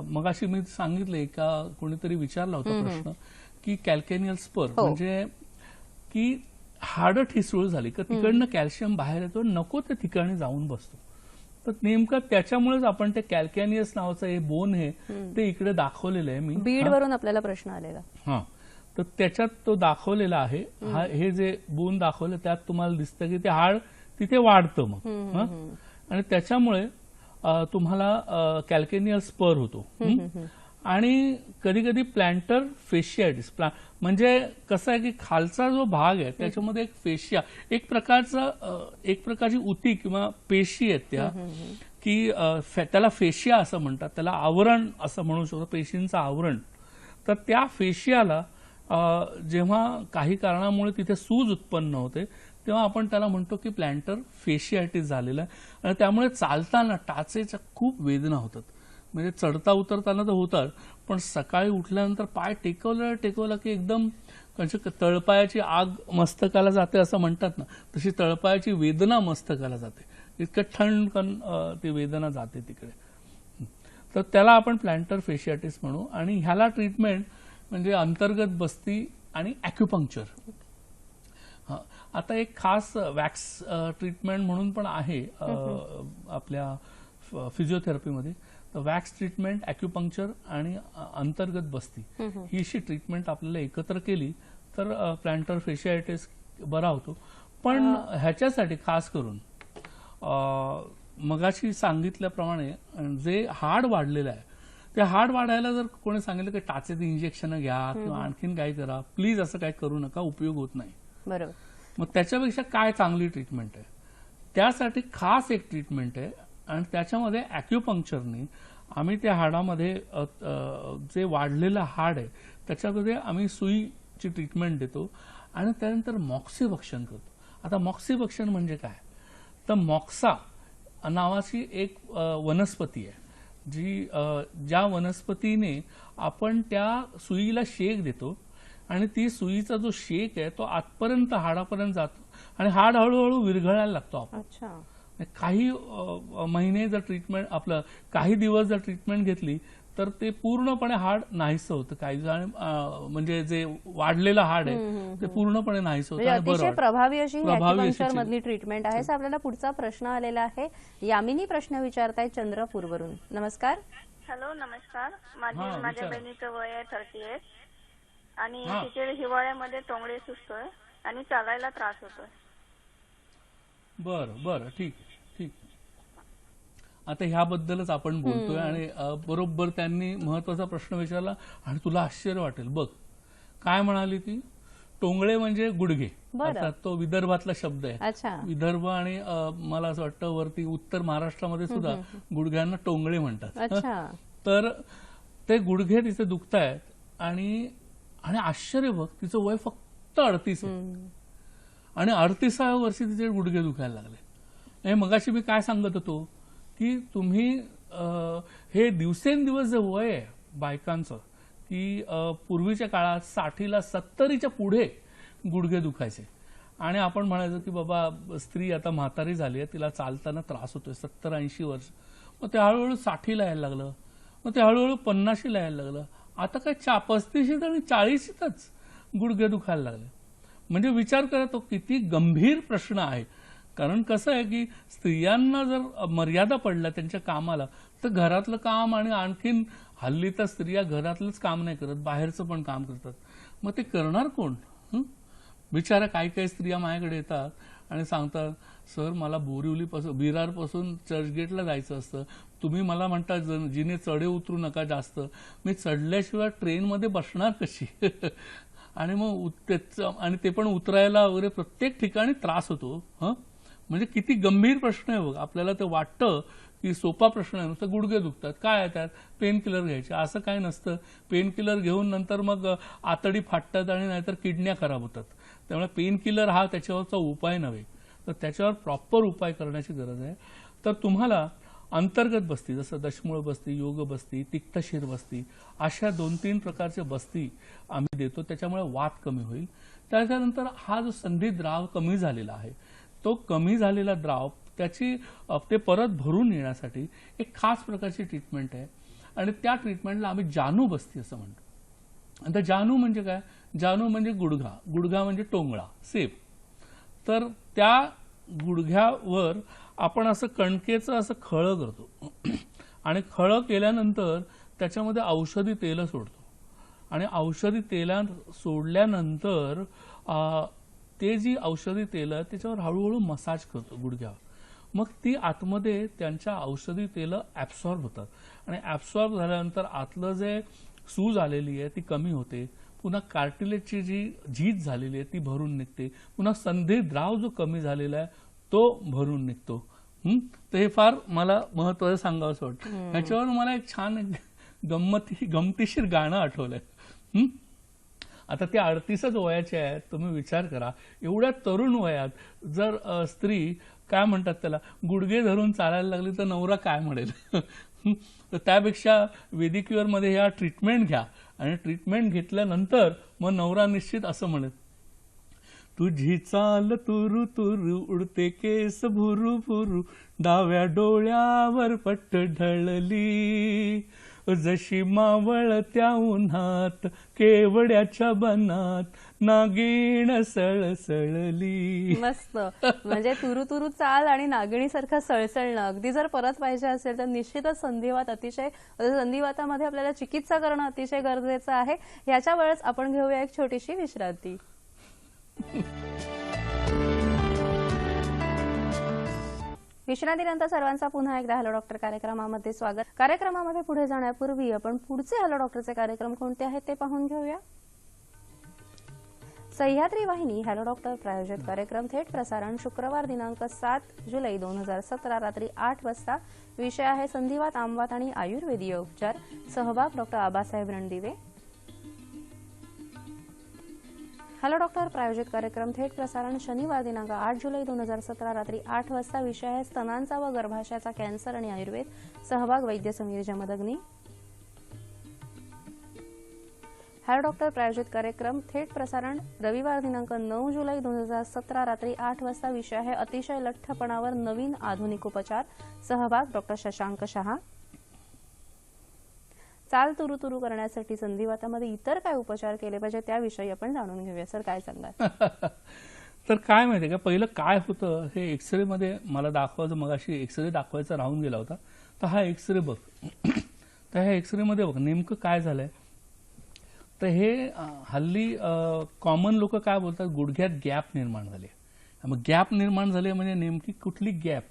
मगाशी मी सांगितले का कोणीतरी विचारला होता प्रश्न की कॅल्केनियल स्पर म्हणजे की हाडं ठिसूळ झाली का तिकडनं कॅल्शियम बाहेर येतो, नको त्या ठिकाणी जाऊन बसतो. तर नेमकं त्याच्यामुळेच आपण ते कॅल्कॅनियस नावाचं हे बोन हे ते इकडे दाखवलेलं आहे. मी बीड वरून आपल्याला प्रश्न आलेला. तर त्याच्यात तो दाखवलेला आहे. हे जे बोन दाखवलं त्यात तुम्हाला दिसतं की ते हाड तिथे वाढतं मग, आणि त्याच्यामुळे तुम्हाला कॅल्केनियल स्पर होतो. आणि कधी कधी प्लॅन्टर फेशियाटिस, म्हणजे कसं आहे की खालचा जो भाग आहे त्याच्यामध्ये एक फेशिया, एक प्रकारची उती किंवा पेशी आहेत त्या, की त्याला फेशिया असं म्हणतात, त्याला आवरण असं म्हणू शकतो, पेशींचं आवरण. तर त्या फेशियाला जेव्हा काही कारणामुळे तिथे सूज उत्पन्न होते तेव्हा आपण त्याला म्हणतो की प्लॅन्टर फेशियाटिस झालेलं आहे. आणि त्यामुळे चालताना टाचेच्या खूप वेदना होतात. म्हणजे चढता उतरताना तर होतात, पण सकाळी उठल्यानंतर पाय टेकवला की एकदम तळपायाची आग मस्तकाला जाते असं म्हणतात ना, तशी तळपायाची वेदना मस्तकाला जाते. इतकं ठणकन ती वेदना जाते तिकडे. तर त्याला आपण प्लॅन्टर फेशियाटिस म्हणू. आणि ह्याला ट्रीटमेंट म्हणजे अंतर्गत बस्ती आणि ॲक्युपंक्चर. आता एक खास वॅक्स ट्रीटमेंट म्हणून पण आहे आपल्या फिजिओथेरपीमध्ये. वॅक्स ट्रीटमेंट, ॲक्युपंक्चर आणि अंतर्गत बस्ती ही अशी ट्रीटमेंट आपल्याला एकत्र केली तर प्लॅन्टर फेशियाटिस बरा होतो. पण ह्याच्यासाठी खास करून मगाशी सांगितल्याप्रमाणे जे हाड वाढलेलं आहे ते हाड वाढायला जर कोणी सांगितलं की टाचेचं इंजेक्शन घ्या किंवा आणखीन काय करा, प्लीज असं काय करू नका, उपयोग होत नाही. बरोबर. मग त्याच्यापेक्षा काय चांगली ट्रीटमेंट आहे, त्यासाठी खास एक ट्रीटमेंट आहे आणि त्याच्यामध्ये ॲक्युपंक्चरने आम्ही त्या हाडामध्ये जे वाढलेलं हाड आहे त्याच्यामध्ये आम्ही सुईची ट्रीटमेंट देतो आणि त्यानंतर मॉक्सिबक्शन करतो. आता मॉक्सिबक्शन म्हणजे काय, तर मॉक्सा नावाची एक वनस्पती आहे जी ज्या वनस्पतीने आपण त्या सुईला शेक देतो आणि ती सुईचा जो शेक आहे तो आतपर्यंत हाडापर्यंत जातो आणि हाड हळूहळू विरघळायला लागतो. आपण अच्छा. काही महिने जर ट्रीटमेंट आपलं काही दिवस जर ट्रीटमेंट घेतली तर ते पूर्णपणे हाड नाहीसं होतं. काही जण म्हणजे जे वाढलेलं हाड आहे ते पूर्णपणे नाहीसं होतं. म्हणजे आणि अतिशय बरं प्रभावी अशी प्रभावी ॲक्युपंक्चर अशी मधली ट्रीटमेंट आहे. आपल्याला पुढचा प्रश्न आलेला आहे. यामिनी प्रश्न विचारतायत चंद्रपूरवरून. नमस्कार. हॅलो, नमस्कार. हा, माझ्या विचारा. बहिणीचं वय आहे 38 आणि हा. तिचे हिवाळ्यामध्ये टोंगळे सुचतोय आणि चालायला त्रास होतोय. बरं बरं, ठीक आहे, ठीक. आता ह्याबद्दलच आपण बोलतोय आणि बरोबर त्यांनी महत्वाचा प्रश्न विचारला आणि तुला आश्चर्य वाटेल. बघ काय म्हणाली ती, टोंगळे म्हणजे गुडघे. बरं. अर्थात तो विदर्भातला शब्द आहे. अच्छा. विदर्भ आणि मला असं वाटतं वरती उत्तर महाराष्ट्रामध्ये सुद्धा गुडघ्यांना टोंगळे म्हणतात. अच्छा. तर ते गुडघे तिचे दुखतायत आणि आणि आश्चर्य बघ, तिचं वय फक्त 38 आहे आणि 38व्या वर्षी तिचे गुडघे दुखायला लागले. हे मगाशी मी काय सांगत होतो की तुम्ही हे दिवसेंदिवस जे वय आहे बायकांचं की पूर्वीच्या काळात 60ला 70च्या पुढे गुडघे दुखायचे आणि आपण म्हणायचो की बाबा स्त्री आता म्हातारी झाली आहे, तिला चालताना त्रास होतोय, 70-80 वर्ष. मग ते हळूहळू 60ला यायला लागलं, मग ते हळूहळू 50ला यायला लागलं. आता काय 35 आणि 40तच गुडघे दुखायला लागले. म्हणजे विचार करा तो किती गंभीर प्रश्न आहे. कारण कसं आहे की स्त्रियांना जर मर्यादा पडल्या त्यांच्या कामाला तर घरातलं काम आणि आणखीन हल्ली तर स्त्रिया घरातलंच काम नाही करत, बाहेरचं पण काम करतात. मग ते करणार कोण? बिचारा काही काही स्त्रिया माझ्याकडे येतात आणि सांगतात, सर मला बोरिवलीपासून विरारपासून चर्चगेटला जायचं असतं, तुम्ही मला म्हणता जिने चढे उतरू नका जास्त, मी चढल्याशिवाय ट्रेनमध्ये बसणार कशी? आणि मग आणि ते पण उतरायला वगैरे प्रत्येक ठिकाणी त्रास होतो. म्हणजे किती गंभीर प्रश्न आहे बघ. आपल्याला ते वाटतं की सोपा प्रश्न आहे, नुसतं गुडघे दुखतात, काय आहे त्यात, पेन किलर घ्यायचे. असं काय नसतं. पेन किलर घेऊन नंतर मग आतडी फाटतात आणि नाहीतर किडन्या खराब होतात. त्यामुळे पेन किलर हा त्याच्यावरचा उपाय नव्हे, तर त्याच्यावर प्रॉपर उपाय करण्याची गरज आहे. तर तुम्हाला अंतर्गत बस्ती जसं दशमूळ बस्ती, योग बस्ती, तिक्तशीर बस्ती अशा 2-3 प्रकारच्या बस्ती आम्ही देतो. त्याच्यामुळे वात कमी होईल. त्याच्यानंतर हा जो संधी द्राव कमी झालेला आहे तो कमी झालेला द्राव ते परत भरून येण्यासाठी एक खास प्रकारची ट्रीटमेंट आहे आणि त्या ट्रीटमेंटला आम्ही जानू बस्ती असं म्हणतो. आता जानू म्हणजे काय, जानू म्हणजे गुडघा म्हणजे टोंगळा, सेप. तर त्या गुडघ्यावर आपण असं कणकेचं असं खळं करतो आणि खळं केल्यानंतर त्याच्यामध्ये औषधी तेल सोडतो आणि औषधी तेला सोडल्यानंतर ते जी औषधी तेल आहे त्याच्यावर हळूहळू मसाज करतो गुडघ्यावर. मग ती आतमध्ये त्यांच्या औषधी तेल ॲब्सॉर्ब होतात आणि ॲब्सॉर्ब झाल्यानंतर आतलं जे सूज आलेली आहे ती कमी होते. पुन्हा कार्टिलेजची जी झीज झालेली आहे ती भरून निघते. पुन्हा संधी द्राव जो कमी झालेला आहे तो भरून निघतो. तर हे फार मला महत्वाचं सांगावं असं वाटतं. ह्याच्यावर मला एक छान गमतीशीर गाणं आठवलंय. आता ते 38च वयाचे आहेत. तुम्ही विचार करा, एवढ्या तरुण वयात जर स्त्री काय म्हणतात त्याला गुडघे धरून चालायला लागली तर नवरा काय म्हणेल? तर त्यापेक्षा वेदिकीवर मध्ये ह्या ट्रीटमेंट घ्या आणि ट्रीटमेंट घेतल्यानंतर मग नवरा निश्चित असं म्हणेल, तुझी चाल तुरु तुरु उडते केस भुरू भुरू डाव्या डोळ्यावर पट्ट ढळली जशी मावळत्या उन्हात केवड्याच्या बनात नागिण सळसळली. मस्त. म्हणजे तुरु तुरु चाल आणि नागिणीसारखं सळसळणं अगदी जर परत पाहिजे असेल तर निश्चितच संधिवातामध्ये आपल्याला चिकित्सा करणं अतिशय गरजेचं आहे. याच्या वेळेस आपण घेऊया एक छोटीशी विश्रांती. विश्रांतीनंतर सर्वांचा पुन्हा एकदा हॅलो डॉक्टर कार्यक्रमामध्ये स्वागत. कार्यक्रमामध्ये पुढे जाण्यापूर्वी आपण पुढचे हॅलो डॉक्टरचे कार्यक्रम कोणते आहेत ते पाहून घेऊया. सह्याद्री वाहिनी हॅलो डॉक्टर प्रायोजित कार्यक्रम थेट प्रसारण शुक्रवार दिनांक 7 जुलै 2017 रात्री 8 वाजता. विषय आहे संधिवात, आमवात आणि आयुर्वेदीय उपचार. सहभाग doctor Abasaheb Randive. Hello doctor प्रायोजित कार्यक्रम थेट प्रसारण शनिवार दिनांक 8 जुलै 2017 रात्री 8 वाजता. विषय आहे स्तनांचा व गर्भाशयाचा कॅन्सर आणि आयुर्वेद. सहभाग वैद्य समीर जमदग्नी. हॅलो डॉक्टर प्रायोजित कार्यक्रम थेट प्रसारण रविवार दिनांक 9 जुलै 2017 रात्री 8 वाजता. विषय आहे अतिशय लठ्ठपणावर नवीन आधुनिक उपचार. सहभाग डॉक्टर शशांक शहा. चाल तुरु तुरु करण्यासाठी संधिवातामध्ये इतर काय उपचार केले पाहिजे त्याविषयी आपण जाणून घेऊया. सर काय सांगाल? तर काय माहितीये का, पहिलं काय होतं हे एक्सरे मध्ये मला दाखवायचं, मगाशी एक्सरे दाखवायचा राहून गेला होता. तर हा एक्सरे बघ. तर ह्या एक्सरे मध्ये बघ नेमकं काय झालंय. तर हे हल्ली कॉमन लोक काय बोलतात, गुडघ्यात गॅप निर्माण झाले. मग गॅप निर्माण झाले म्हणजे नेमकी कुठली गॅप,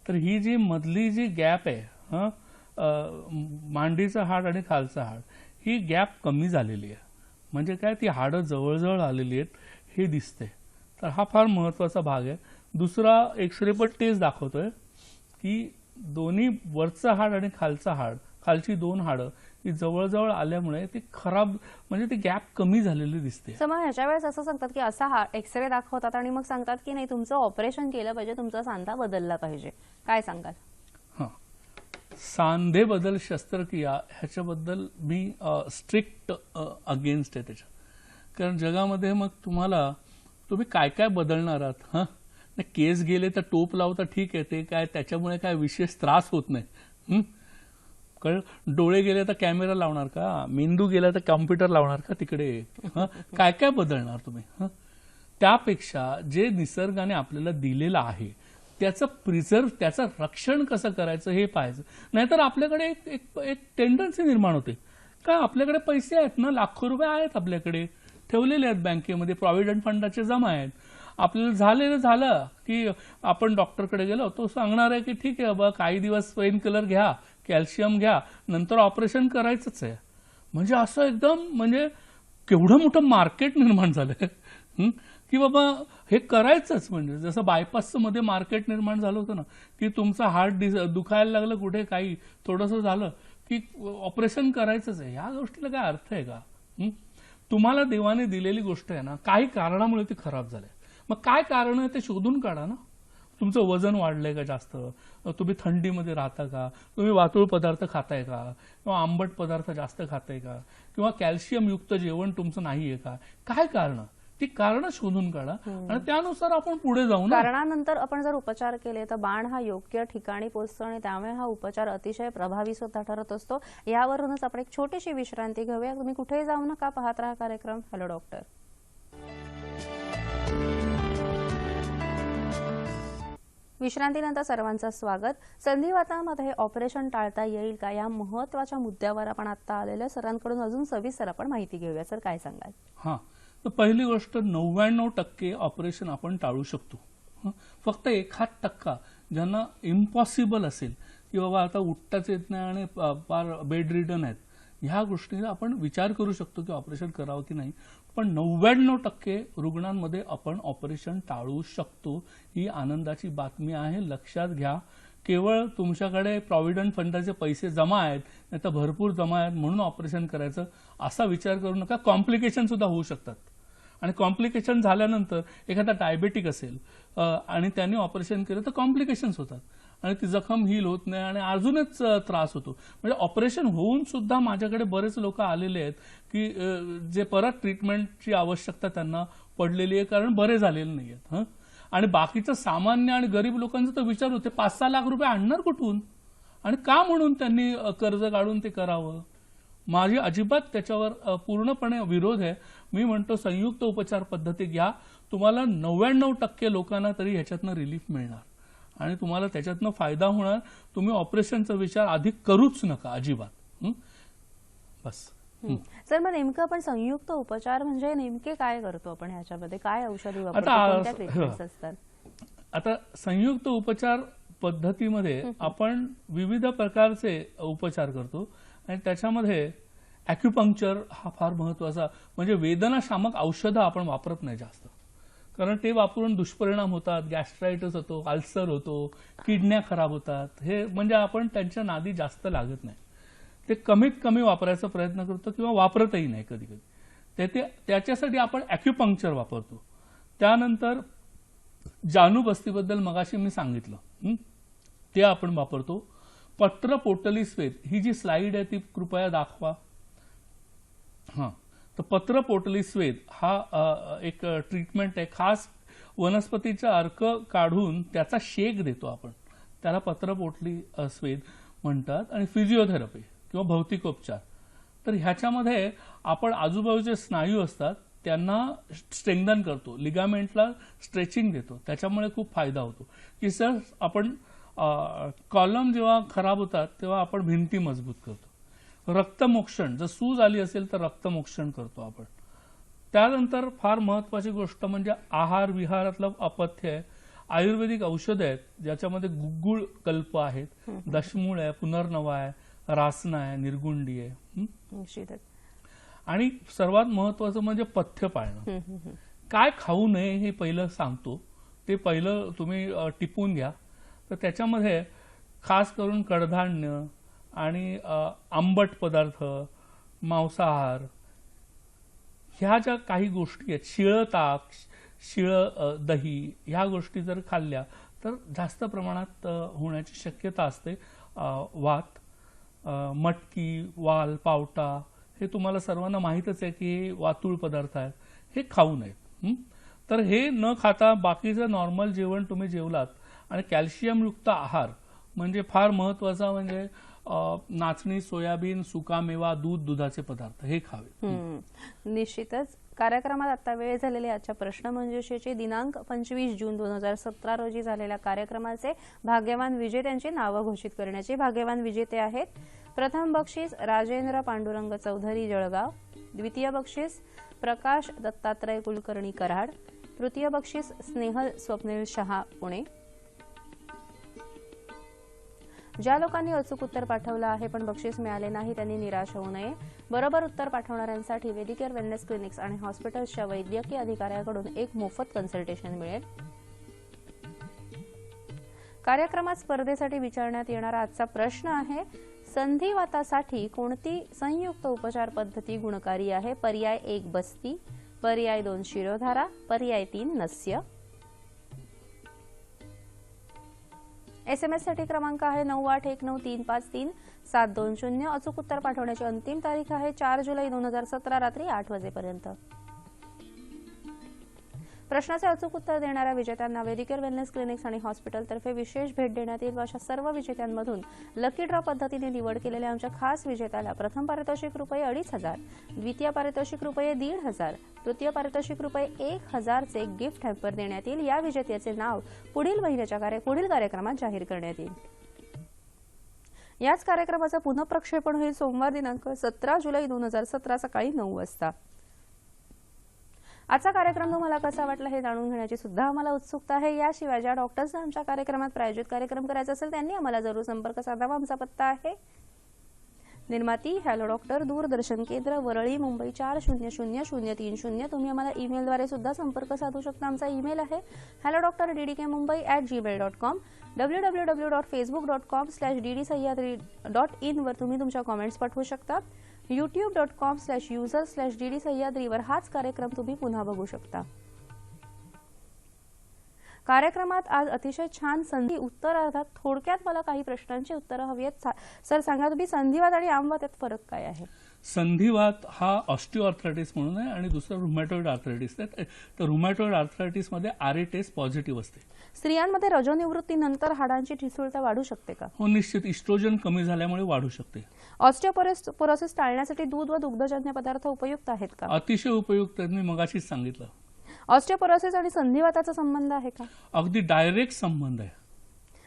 तर ही जी मधली जी गॅप आहे मांडीचं हाड आणि खालचं हाड, ही गॅप कमी झालेली आहे. म्हणजे काय, ती हाडं जवळजवळ आलेली आहेत हे दिसते. तर हा फार महत्वाचा भाग आहे. दुसरा एक्सरे पण तेच दाखवतोय की दोन्ही वरचं हाड आणि खालचं हाड, खालची दोन हाडं ही जवळजवळ आल्यामुळे ती खराब, म्हणजे ती गॅप कमी झालेली दिसते. मग ह्याच्या वेळेस असं सांगतात की असा हा एक्सरे दाखवतात आणि मग सांगतात की नाही तुमचं ऑपरेशन केलं पाहिजे, तुमचा सांधा बदलला पाहिजे. काय सांगाल? हां, सांधे बदल शस्त्रक्रिया ह्याच्याबद्दल मी स्ट्रिक्ट अगेन्स्ट आहे त्याच्या. कारण जगामध्ये मग तुम्ही काय काय बदलणार आहात. हां, केस गेले तर टोप लावता, ठीक आहे, ते काय त्याच्यामुळे काय विशेष त्रास होत नाही. डोळे गेले तर कॅमेरा लावणार का, मेंदू गेला तर कॉम्प्युटर लावणार का तिकडे. काय काय बदलणार तुम्ही. त्यापेक्षा जे निसर्गाने आपल्याला दिलेलं आहे त्याचं रक्षण कसं करायचं हे पाहायचं. नाहीतर आपल्याकडे एक टेंडन्सी निर्माण होते का, आपल्याकडे पैसे आहेत ना, लाखो रुपये आहेत आपल्याकडे ठेवलेले आहेत बँकेमध्ये, प्रॉव्हिडंट फंडाचे जमा आहेत. आपल्याला झालं की आपण डॉक्टरकडे गेलो, तो सांगणार आहे की ठीक आहे बाबा, काही दिवस पेन किलर घ्या, कॅल्शियम घ्या, नंतर ऑपरेशन करायचंच आहे. म्हणजे असं एकदम म्हणजे केवढं मोठं मार्केट निर्माण झालंय की बाबा हे करायचंच. म्हणजे जसं बायपासचं मध्ये मार्केट निर्माण झालं होतं ना, की तुमचं हार्ट दुखायला लागलं कुठे, काही थोडंसं झालं की ऑपरेशन करायचंच आहे. ह्या गोष्टीला काय अर्थ आहे का? तुम्हाला देवाने दिलेली गोष्ट आहे ना, काही कारणामुळे ती खराब झाली. मग काय कारण आहे ते शोधून काढा ना. तुमचं वजन वाढलंय का जास्त, तुम्ही थंडीमध्ये राहता का, तुम्ही वातुळ पदार्थ खाताय का, किंवा आंबट पदार्थ जास्त खाताय का, किंवा कॅल्शियम युक्त जेवण तुमचं नाहीये का, काय कारण, ती कारण शोधून काढा आणि त्यानुसार आपण पुढे जाऊ ना. कारणानंतर आपण जर उपचार केले तर बाण हा योग्य ठिकाणी पोहोचतो आणि त्यामुळे हा उपचार अतिशय प्रभावी सुद्धा ठरत असतो. यावरूनच आपण एक छोटीशी विश्रांती घेऊया. तुम्ही कुठेही जाऊ नका, पाहत राहा कार्यक्रम हॅलो डॉक्टर. विश्रांतीनंतर सर्वांचं स्वागत. संधिवातामध्ये ऑपरेशन टाळता येईल का या महत्वाच्या मुद्द्यावर आपण आता आलेल्या सरांकडून अजून सविस्तर आपण माहिती घेऊया. सर काय सांगाल? हां, तर पहिली गोष्ट 99% ऑपरेशन आपण टाळू शकतो. फक्त 1% ज्यांना इम्पॉसिबल असेल की बाबा आता उठताच येत नाही आणि फार बेड रिडन आहेत, ह्या गोष्टीचा आपण विचार करू शकतो की ऑपरेशन करावं की नाही. पण 99% रुग्णांमध्ये आपण ऑपरेशन टाळू शकतो. ही आनंदाची बातमी आहे, लक्षात घ्या. केवळ तुमच्याकडे प्रॉव्हिडंट फंडाचे पैसे जमा आहेत, नाही तर भरपूर जमा आहेत म्हणून ऑपरेशन करायचं असा विचार करू नका. कॉम्प्लिकेशन सुद्धा होऊ शकतात आणि कॉम्प्लिकेशन झाल्यानंतर एखादा डायबेटिक असेल आणि त्यांनी ऑपरेशन केलं तर कॉम्प्लिकेशन्स होतात आणि ती जखम हील होत नाही आणि अजूनच त्रास होतो. म्हणजे ऑपरेशन होऊन सुद्धा माझ्याकडे बरेच लोक आलेले आहेत की जे परत ट्रीटमेंटची आवश्यकता त्यांना पडलेली आहे कारण बरे झालेले नाही आहेत. आणि बाकीचं सामान्य आणि गरीब लोकांचा तर विचार होते 5-6 लाख रुपये आणणार कुठून आणि का म्हणून त्यांनी कर्ज काढून ते करावं. माझी अजिबात त्याच्यावर पूर्णपणे विरोध आहे. मी म्हणतो संयुक्त उपचार पद्धती घ्या, तुम्हाला 99% लोकांना तरी ह्याच्यातनं रिलीफ मिळणार आणि तुम्हाला त्याच्यातनं फायदा होणार. तुम्ही ऑपरेशनचा विचार आधी करूच नका अजिबात. बस. सर मग नेमकं आपण संयुक्त उपचार म्हणजे नेमके काय करतो आपण, ह्याच्यामध्ये काय औषधी वापरतो, कोणत्या ट्रीटमेंट्स असतात? आता संयुक्त उपचार पद्धतीमध्ये आपण विविध प्रकारचे उपचार करतो आणि त्याच्यामध्ये ॲक्युपंक्चर हा फार महत्वाचा, म्हणजे वेदनाशामक औषधं आपण वापरत नाही जास्त, कारण ते वापरून दुष्परिणाम होतात, गॅस्ट्रायटिस होतो, अल्सर होतो, किडन्या खराब होतात. हे म्हणजे आपण त्यांच्या नादी जास्त लागत नाही. ते कमीत कमी वापरायचा प्रयत्न करतो किंवा वापरतही नाही कधी कधी. त्याच्यासाठी आपण ॲक्युपंक्चर वापरतो. त्यानंतर जानुबस्तीबद्दल मगाशी मी सांगितलं, ते आपण वापरतो. पत्रपोटली स्वेद ही जी स्लाइड आहे ती कृपया दाखवा. हां, तर पत्रपोटली स्वेद हा एक ट्रीटमेंट आहे. खास वनस्पतीचा अर्क काढून त्याचा शेक देतो आपण, त्याला पत्रपोटली स्वेद म्हणतात. आणि फिजिओथेरपी किंवा भौतिकोपचार, तर ह्याच्यामध्ये आपण आजूबाजूचे स्नायू असतात त्यांना स्ट्रेंथन करतो, लिगामेंटला स्ट्रेचिंग देतो, त्याच्यामुळे खूप फायदा होतो. की सर आपण कॉलम जेव्हा खराब होतात तेव्हा आपण भिंती मजबूत करतो. रक्तमोक्षण, जर सूज आली असेल तर रक्तमोक्षण करतो आपण. त्यानंतर फार महत्वाची गोष्ट म्हणजे आहार विहारातलं अपथ्य आहे. आयुर्वेदिक औषधं आहेत ज्याच्यामध्ये गुग्गुळ कल्प आहेत, दशमूळ आहे, पुनर्नवा आहे, रासना आहे, निर्गुंडी आहे. निश्चितच. आणि सर्वात महत्वाचं म्हणजे पथ्य पाळणं. काय खाऊ नये हे पहिलं सांगतो, ते पहिलं तुम्ही टिपून घ्या. तर त्याच्यामध्ये खास करून कडधान्य आणि आंबट पदार्थ, मांसाहार, ह्या ज्या काही गोष्टी आहेत, शिळं ताक, शिळं दही, ह्या गोष्टी जर खाल्ल्या तर जास्त प्रमाणात होण्याची शक्यता असते. वात, मटकी, वाल, पावटा हे तुम्हाला सर्वांना माहीतच आहे की हे वातुळ पदार्थ आहेत, हे खाऊ नयेत. तर हे न खाता बाकीचं नॉर्मल जेवण तुम्ही जेवलात आणि कॅल्शियमयुक्त आहार म्हणजे फार महत्वाचा म्हणजे नाचणी, सोयाबीन, सुकामेवा, दूध, दुधाचे पदार्थ हे खावे. निश्चितच. कार्यक्रमात आता वेळ झालेली आजच्या प्रश्नमंजुषेची दिनांक 25 जून 2017 रोजी झालेल्या कार्यक्रमाचे भाग्यवान विजेत्यांची नावं घोषित करण्याचे. भाग्यवान विजेते आहेत: प्रथम बक्षीस राजेंद्र पांडुरंग चौधरी जळगाव, द्वितीय बक्षीस प्रकाश दत्तात्रय कुलकर्णी कराड, तृतीय बक्षीस स्नेहल स्वप्नील शहा पुणे. ज्या लोकांनी अचूक उत्तर पाठवलं आहे पण बक्षीस मिळाले नाही त्यांनी निराश होऊ नये. बरोबर उत्तर पाठवणाऱ्यांसाठी वेदिकेअर वेलनेस क्लिनिक्स आणि हॉस्पिटल्सच्या वैद्यकीय अधिकाऱ्याकडून एक मोफत कन्सल्टेशन मिळेल. कार्यक्रमात स्पर्धेसाठी विचारण्यात येणारा आजचा प्रश्न आहे: संधिवातासाठी कोणती संयुक्त उपचार पद्धती गुणकारी आहे? पर्याय 1 बस्ती, पर्याय 2 शिरोधारा, पर्याय 3 नस्य. SMS साठी क्रमांक आहे 9819353720. अचूक उत्तर पाठवण्याची अंतिम तारीख आहे 4 जुलै 2017 रात्री 8 वाजेपर्यंत. प्रश्नाचे अचूक उत्तर देणाऱ्या विजेत्यांना वेदिकेअर वेलनेस क्लिनिक्स आणि हॉस्पिटलतर्फे विशेष भेट देण्यात येईल. अशा सर्व विजेत्यांमधून लकी ड्रॉ पद्धतीने निवड केलेल्या आमच्या खास विजेत्याला प्रथम पारितोषिक ₹2,500, द्वितीय पारितोषिक ₹1,500, तृतीय पारितोषिक ₹1,000 चे गिफ्ट हॅम्पर देण्यात येईल. या विजेत्याचे नाव पुढील महिन्याच्या पुढील कार्यक्रमात जाहीर करण्यात येईल. याच कार्यक्रमाचं पुनःप्रक्षेपण होईल सोमवार दिनांक 17 जुलै 2017 सकाळी 9 वाजता. आजचा कार्यक्रम तुम्हाला कसा वाटला हे जाणून घेण्याची सुद्धा आम्हाला उत्सुकता आहे. याशिवाय ज्या डॉक्टर्सना आमच्या कार्यक्रमात प्रायोजित कार्यक्रम करायचा असेल त्यांनी आम्हाला जरूर संपर्क साधावा. आमचा पत्ता आहे निर्माती हॅलो डॉक्टर, दूरदर्शन केंद्र, वरळी, मुंबई 400030. तुम्ही आम्हाला ईमेलद्वारे सुद्धा संपर्क साधू शकता. आमचा ईमेल आहे hello.drdkmumbai@gmail.com. www.facebook.com/ddsahyadri.in वर तुम्ही तुमच्या कॉमेंट्स पाठवू शकता. youtube.com/user/ddsahyadri वर हाच कार्यक्रम तुम्ही पुन्हा बघू शकता. कार्यक्रमात आज अतिशय छान संधी उत्तरार्धात थोडक्यात मला काही प्रश्नांची उत्तरं हवी आहेत. सर सांगा, तुम्ही संधिवात आणि आमवात यात फरक काय आहे? संधिवात हा ऑस्टिओआर्थरायटिस म्हणून आहे आणि दुसरं रुमॅटॉइड आर्थरायटिस आहे. तर रुमॅटॉइड आर्थरायटिस मध्ये RA टेस्ट पॉझिटिव्ह असते. स्त्रियांमध्ये रजोनिवृत्तीनंतर हाडांची ठिसूळता वाढू शकते का? हो, निश्चित. इस्ट्रोजन कमी झाल्यामुळे वाढू शकते. ऑस्टिओपोरोसिस टाळण्यासाठी दूध व दुग्धजन्य पदार्थ उपयुक्त आहेत का? अतिशय उपयुक्त. मी मगाशीच सांगितलं. ऑस्टिओपोरोसिस आणि संधिवाताचा संबंध आहे का? अगदी डायरेक्ट संबंध आहे.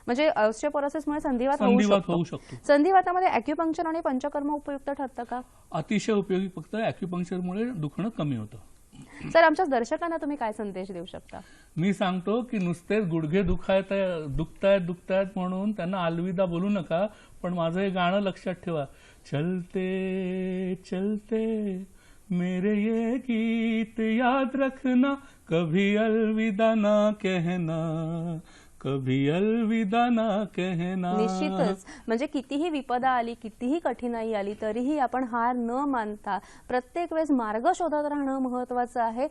म्हणजे ऑस्टिओपोरोसिसमुळे संधिवात होऊ शकतो. संधिवातामध्ये अॅक्युपंक्चर आणि पंचकर्म उपयुक्त ठरतं का? अतिशय उपयोगी. फक्त अॅक्युपंक्चरमुळे दुखणं कमी होतं. सर, आमच्या दर्शकांना तुम्ही काय संदेश देऊ शकता? मी सांगतो की नुसतेच गुडघे दुखतायत म्हणून त्यांना अलविदा बोलू नका. पण माझं हे गाणं लक्षात ठेवा, चलते चलते मेरे ये गीत याद रखना, कभी अलविदा ना कहना, कभी अलविदा ना कहना. निश्चितच, म्हणजे कितीही विपदा आली, कितीही कठीणाई आली, तरीही आपण हार न मानता प्रत्येक वेळेस मार्ग शोधत राहणं महत्त्वाचं आहे.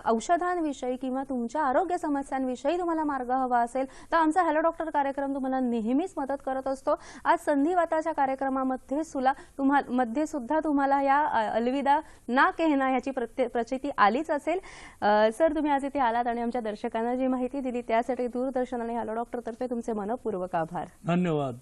औषधांविषयी किंवा तुमच्या आरोग्य समस्यांविषयी तुम्हाला मार्ग हवा असेल तर आमचा हॅलो डॉक्टर कार्यक्रम तुम्हाला नेहमीच मदत करत असतो. आज संधिवाताच्या कार्यक्रमामध्ये सुद्धा तुम्हाला या अलविदा ना कहना ह्याची प्रचिती आलीच असेल. सर, तुम्ही आज इथे आलात आणि आमच्या दर्शकांना जी माहिती दिली त्यासाठी दूरदर्शन आणि हॅलो डॉक्टर तर्फे तुमचे मनपूर्वक आभार. धन्यवाद.